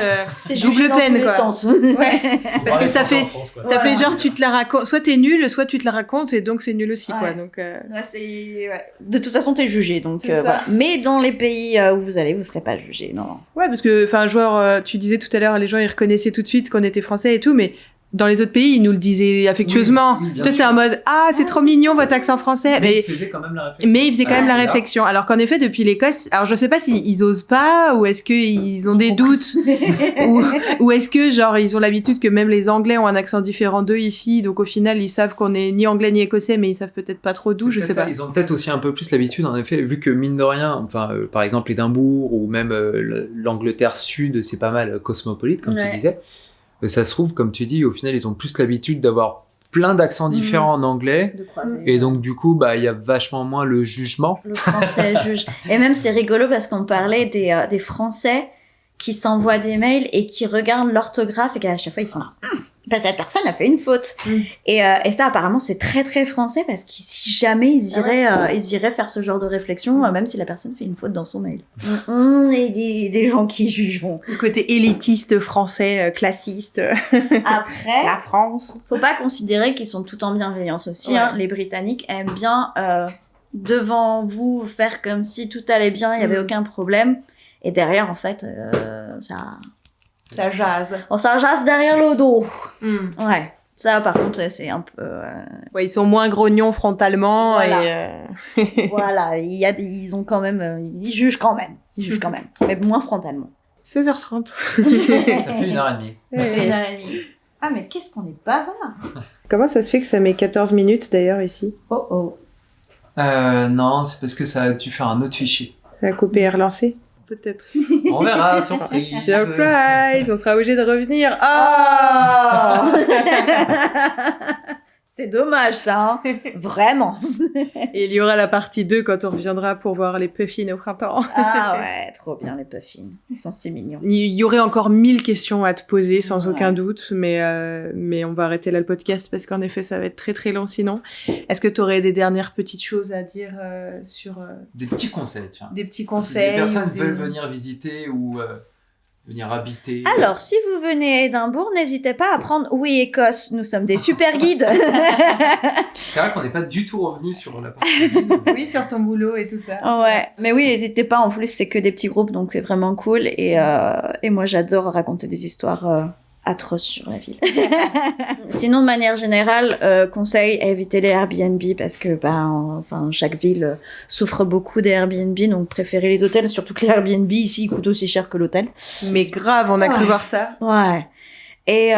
double peine quoi. Parce que ça fait genre tu te la racontes, soit t'es nul, soit tu te la racontes et donc c'est nul aussi quoi. Donc de toute façon t'es jugé donc voilà. Mais dans les pays où vous allez, vous serez pas jugé, non. Ouais, parce que enfin genre tu disais tout à l'heure, les gens ils reconnaissaient tout de suite qu'on était français et tout, mais dans les autres pays, ils nous le disaient affectueusement. Toi, c'est en mode, c'est trop mignon, votre accent français. Mais ils faisaient quand même la réflexion. Alors qu'en effet, depuis l'Écosse, alors je sais pas s'ils osent pas, ou est-ce qu'ils ont des doutes, ou est-ce que, genre, ils ont l'habitude que même les Anglais ont un accent différent d'eux ici, donc au final, ils savent qu'on est ni Anglais ni Écossais, mais ils savent peut-être pas trop d'où, je sais pas. Ils ont peut-être aussi un peu plus l'habitude, en effet, vu que mine de rien, par exemple, Édimbourg, ou même l'Angleterre Sud, c'est pas mal cosmopolite, comme tu disais. Ça se trouve, comme tu dis, au final, ils ont plus l'habitude d'avoir plein d'accents différents en anglais. Et donc, du coup, il y a vachement moins le jugement. Le français juge. Et même, c'est rigolo parce qu'on parlait des Français qui s'envoient des mails et qui regardent l'orthographe et qu'à chaque fois, ils sont là. Cette personne a fait une faute. Et ça, apparemment, c'est très, très français parce que si jamais ils iraient faire ce genre de réflexion, même si la personne fait une faute dans son mail. On est des gens qui jugeront. Le côté élitiste français, classiste. Après, la France. Faut pas considérer qu'ils sont tout en bienveillance aussi. Hein. Les Britanniques aiment bien, devant vous, faire comme si tout allait bien, il y avait aucun problème. Et derrière, en fait, ça jase. Ça jase derrière le dos. Ouais. Ça, par contre, c'est un peu... Ouais, ils sont moins grognons frontalement. Voilà. Voilà. Ils ont quand même... Ils jugent quand même. Mais moins frontalement. 16h30. Ça fait 1h30. Ah, mais qu'est-ce qu'on est bavard. Comment ça se fait que ça met 14 minutes, d'ailleurs, ici ? Non, c'est parce que ça a dû faire un autre fichier. Ça a coupé et relancé ? Peut-être. On verra, surprise. Surprise, on sera obligé de revenir. C'est dommage, ça, hein. Vraiment. Et il y aura la partie 2 quand on reviendra pour voir les puffins au printemps. Ah ouais, trop bien, les puffins. Ils sont si mignons. Il y aurait encore 1000 questions à te poser, sans Ouais. aucun doute, mais on va arrêter là le podcast parce qu'en effet, ça va être très très long sinon. Est-ce que tu aurais des dernières petites choses à dire sur Des petits conseils, tiens. des petits Si conseils des personnes des- veulent venir visiter ou venir habiter. Alors, si vous venez à Édimbourg, n'hésitez pas à prendre Oui Écosse. Nous sommes des super guides. C'est vrai qu'on n'est pas du tout revenu sur la partie. Oui, sur ton boulot et tout ça. Ouais, mais oui, n'hésitez pas. En plus, c'est que des petits groupes, donc c'est vraiment cool. Et moi, j'adore raconter des histoires atroces sur la ville. Sinon, de manière générale, conseil, évitez les Airbnb parce que, chaque ville souffre beaucoup des Airbnb, donc préférez les hôtels. Surtout que les Airbnb ici ils coûtent aussi cher que l'hôtel. Mais grave, on a cru Ouais. voir ça. Ouais. Et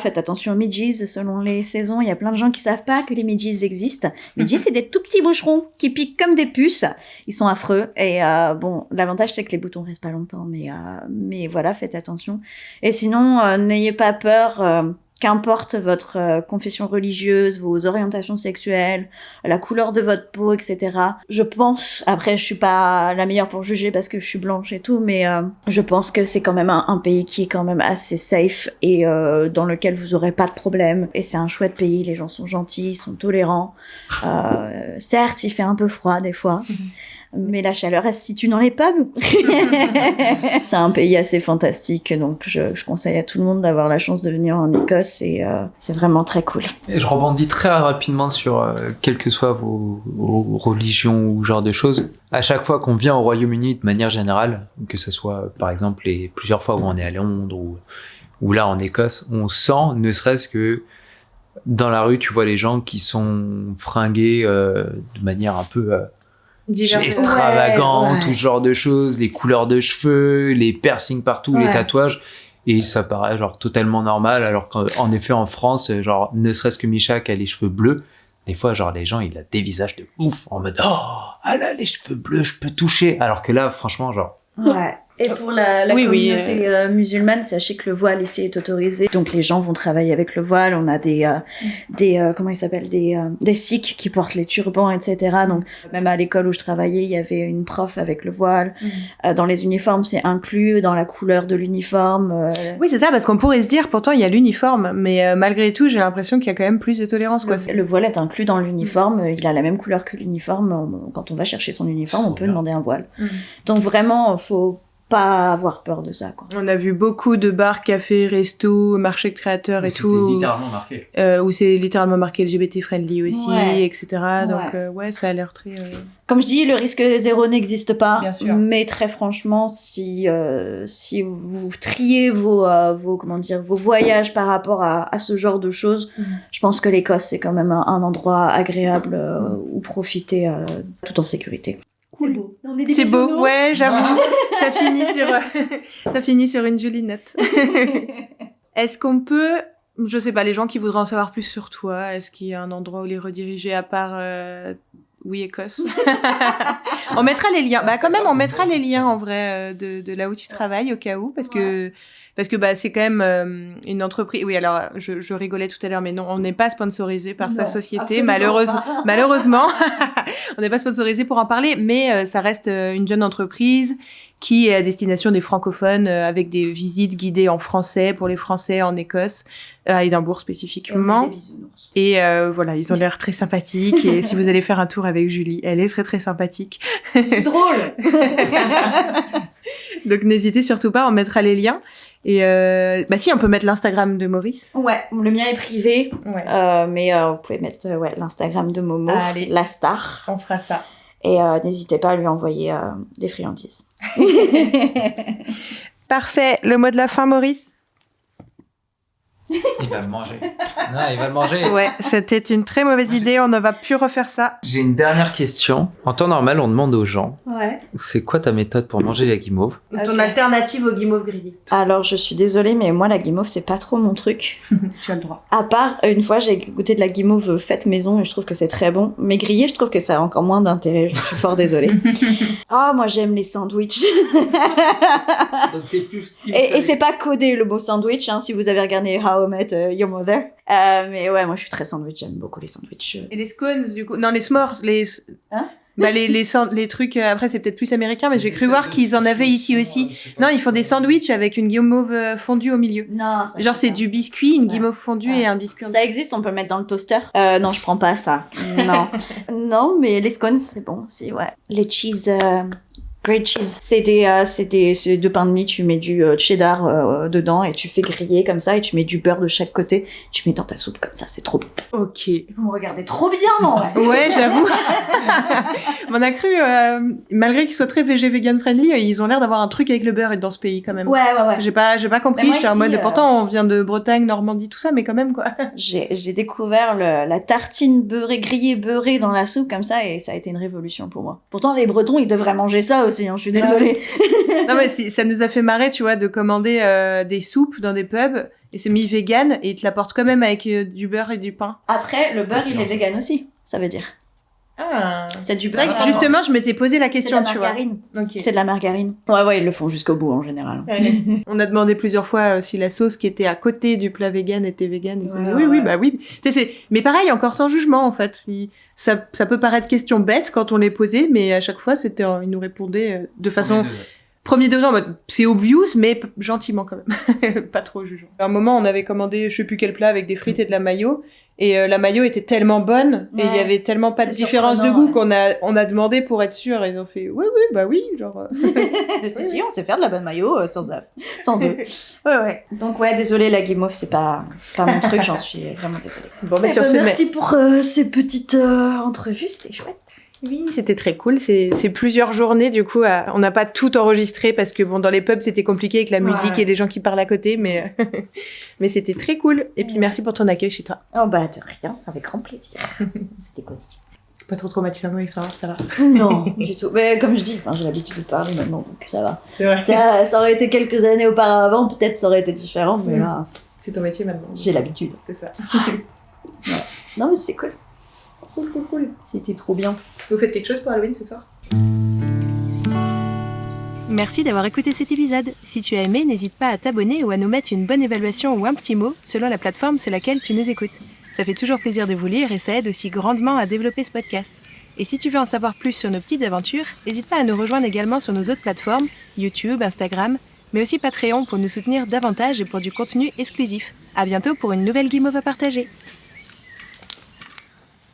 faites attention aux midges, selon les saisons, il y a plein de gens qui savent pas que les midges existent. Midges, c'est des tout petits boucherons qui piquent comme des puces. Ils sont affreux. Et l'avantage c'est que les boutons restent pas longtemps, mais voilà, faites attention. Et sinon, n'ayez pas peur. Qu'importe votre confession religieuse, vos orientations sexuelles, la couleur de votre peau, etc. Je pense, après je suis pas la meilleure pour juger parce que je suis blanche et tout, mais je pense que c'est quand même un pays qui est quand même assez safe et dans lequel vous aurez pas de problème. Et c'est un chouette pays, les gens sont gentils, ils sont tolérants. Certes, il fait un peu froid des fois. Mais la chaleur, elle se situe dans les pubs. C'est un pays assez fantastique, donc je conseille à tout le monde d'avoir la chance de venir en Écosse et c'est vraiment très cool. Et je rebondis très rapidement sur quelles que soient vos religions ou genre de choses. À chaque fois qu'on vient au Royaume-Uni, de manière générale, que ce soit par exemple les plusieurs fois où on est à Londres ou là en Écosse, on sent, ne serait-ce que dans la rue, tu vois les gens qui sont fringués de manière un peu extravagante, Ouais. tout ce genre de choses, les couleurs de cheveux, les piercings partout, les Ouais. tatouages. Et ça paraît genre totalement normal, alors qu'en effet en France, genre ne serait-ce que Micha qui a les cheveux bleus, des fois genre les gens ils a des visages de ouf en mode oh ah là les cheveux bleus je peux toucher, alors que là franchement genre Ouais. Et pour la Oui, communauté musulmane, sachez que le voile ici est autorisé. Donc les gens vont travailler avec le voile. On a des comment ils s'appellent, des sikhs qui portent les turbans, etc. Donc même à l'école où je travaillais, il y avait une prof avec le voile. Dans les uniformes, c'est inclus dans la couleur de l'uniforme. Oui, c'est ça, parce qu'on pourrait se dire, pourtant, il y a l'uniforme, mais malgré tout, j'ai l'impression qu'il y a quand même plus de tolérance, quoi. Le voile est inclus dans l'uniforme. Il a la même couleur que l'uniforme. Quand on va chercher son uniforme, on peut demander un voile. Donc vraiment, faut pas avoir peur de ça, quoi. On a vu beaucoup de bars, cafés, restos, marchés de créateurs et c'était tout, littéralement marqué. où c'est littéralement marqué LGBT friendly aussi, Ouais. etc. Donc ouais, ça a l'air très... Comme je dis, le risque zéro n'existe pas. Bien sûr. Mais très franchement, si vous triez vos voyages par rapport à ce genre de choses, je pense que l'Écosse c'est quand même un endroit agréable où profiter tout en sécurité. C'est beau. On est des C'est beau, bisounours. ouais, j'avoue. Ça finit sur une jolie note. Est-ce qu'on peut, je sais pas, les gens qui voudraient en savoir plus sur toi, est-ce qu'il y a un endroit où les rediriger à part Oui Écosse? On mettra les liens. Bah quand même, on mettra les liens en vrai de là où tu travailles au cas où, parce que bah c'est quand même une entreprise. Oui, alors je rigolais tout à l'heure, mais non, on n'est pas sponsorisé par sa Non, société, absolument pas. malheureusement. On n'est pas sponsorisé pour en parler, mais ça reste une jeune entreprise qui est à destination des francophones avec des visites guidées en français pour les Français en Écosse, à Édimbourg On est spécifiquement. des bisounours. Et voilà, ils ont l'air très sympathiques. Et si vous allez faire un tour avec Julie, elle est très très sympathique. C'est drôle. Donc n'hésitez surtout pas, on mettra les liens. Et bah si, on peut mettre l'Instagram de Maurice. Ouais, le mien est privé, Ouais. mais vous pouvez mettre l'Instagram de Momo, Allez. la star. On fera ça. Et n'hésitez pas à lui envoyer des friandises. Parfait. Le mot de la fin, Maurice? Il va le manger. Non, il va le manger. Ouais, c'était une très mauvaise idée. On ne va plus refaire ça. J'ai une dernière question. En temps normal, on demande aux gens, Ouais. c'est quoi ta méthode pour manger la guimauve? Ton Ok. alternative au guimauve grillé. Alors, je suis désolée, mais moi, la guimauve, c'est pas trop mon truc. Tu as le droit. À part, une fois, j'ai goûté de la guimauve faite maison et je trouve que c'est très bon. Mais grillée, je trouve que ça a encore moins d'intérêt. Je suis fort désolée. Ah, moi, j'aime les sandwichs. Donc t'es plus style Et c'est pas codé le mot sandwich, hein. Si vous avez regardé How How I Met Your Mother. Mais ouais, moi je suis très sandwich, j'aime beaucoup les sandwichs. Et les scones, du coup. Non, les s'mores, les. Hein? Bah, les trucs, après, c'est peut-être plus américain, mais j'ai cru voir qu'ils en avaient ici aussi. Non, ils font des sandwichs avec une guimauve fondue au milieu. Non, ça Genre, c'est pas. du biscuit, une Ouais. guimauve fondue Ouais. et un biscuit. Ça existe, on peut le mettre dans le toaster. Non, je prends pas ça. Non. Non, mais les scones, c'est bon aussi, ouais. Les cheese, great cheese. C'est deux pains de mie, tu mets du cheddar dedans et tu fais griller comme ça et tu mets du beurre de chaque côté. Tu mets dans ta soupe comme ça, c'est trop bon. Ok. Vous me regardez trop bien, non? Ouais, j'avoue. On a cru, malgré qu'ils soient très vegan friendly, ils ont l'air d'avoir un truc avec le beurre dans ce pays quand même. Ouais. J'ai pas compris, Mais moi j'étais en ici, mode, pourtant on vient de Bretagne, Normandie, tout ça, mais quand même quoi. J'ai découvert la tartine grillée beurrée dans la soupe comme ça et ça a été une révolution pour moi. Pourtant, les Bretons, ils devraient manger ça aussi, hein, je suis désolée. Non mais ça nous a fait marrer, tu vois, de commander des soupes dans des pubs, et c'est mis vegan, et ils te l'apportent quand même avec du beurre et du pain. Après, le beurre, il est vegan aussi, ça veut dire. Ah. C'est du C'est vrai beurre. que justement, je m'étais posé la question, c'est tu de la vois. margarine. Ok. C'est de la margarine. Ouais, ils le font jusqu'au bout en général. On a demandé plusieurs fois si la sauce qui était à côté du plat vegan était vegan. Ils ont dit Ouais, oui, ouais. oui, bah oui. Tu sais, mais pareil, encore sans jugement en fait. Ça peut paraître question bête quand on les posait, mais à chaque fois, ils nous répondaient de façon premier degré en mode c'est obvious, mais gentiment quand même. Pas trop jugeant. À un moment, on avait commandé je sais plus quel plat avec des frites et de la mayo. Et la mayo était tellement bonne et il y avait tellement pas de C'est différence de surprenant, goût qu'on a demandé pour être sûr et ils ont fait oui, bah oui, genre. Si, on sait faire de la bonne mayo sans œufs. Ouais. Donc ouais, désolée, la guimauve, c'est pas mon truc, j'en suis vraiment désolée. Bon, mais sur ce, merci pour ces petites entrevues, c'était chouette. Oui, c'était très cool. C'est plusieurs journées, du coup. On n'a pas tout enregistré parce que, bon, dans les pubs, c'était compliqué avec la musique et les gens qui parlent à côté, mais, mais c'était très cool. Et puis, merci pour ton accueil chez toi. Oh bah, de rien, avec grand plaisir. C'était cosy. Pas trop traumatisant comme expérience, ça va. Non, du tout. Mais comme je dis, j'ai l'habitude de parler maintenant, donc ça va. C'est vrai. Ça aurait été quelques années auparavant, peut-être ça aurait été différent, mais là, C'est ton métier maintenant. j'ai l'habitude. C'est ça. Non, mais c'était cool. Cool. C'était trop bien. Vous faites quelque chose pour Halloween ce soir? Merci d'avoir écouté cet épisode. Si tu as aimé, n'hésite pas à t'abonner ou à nous mettre une bonne évaluation ou un petit mot selon la plateforme sur laquelle tu nous écoutes. Ça fait toujours plaisir de vous lire et ça aide aussi grandement à développer ce podcast. Et si tu veux en savoir plus sur nos petites aventures, n'hésite pas à nous rejoindre également sur nos autres plateformes, YouTube, Instagram, mais aussi Patreon pour nous soutenir davantage et pour du contenu exclusif. À bientôt pour une nouvelle guimauve à partager.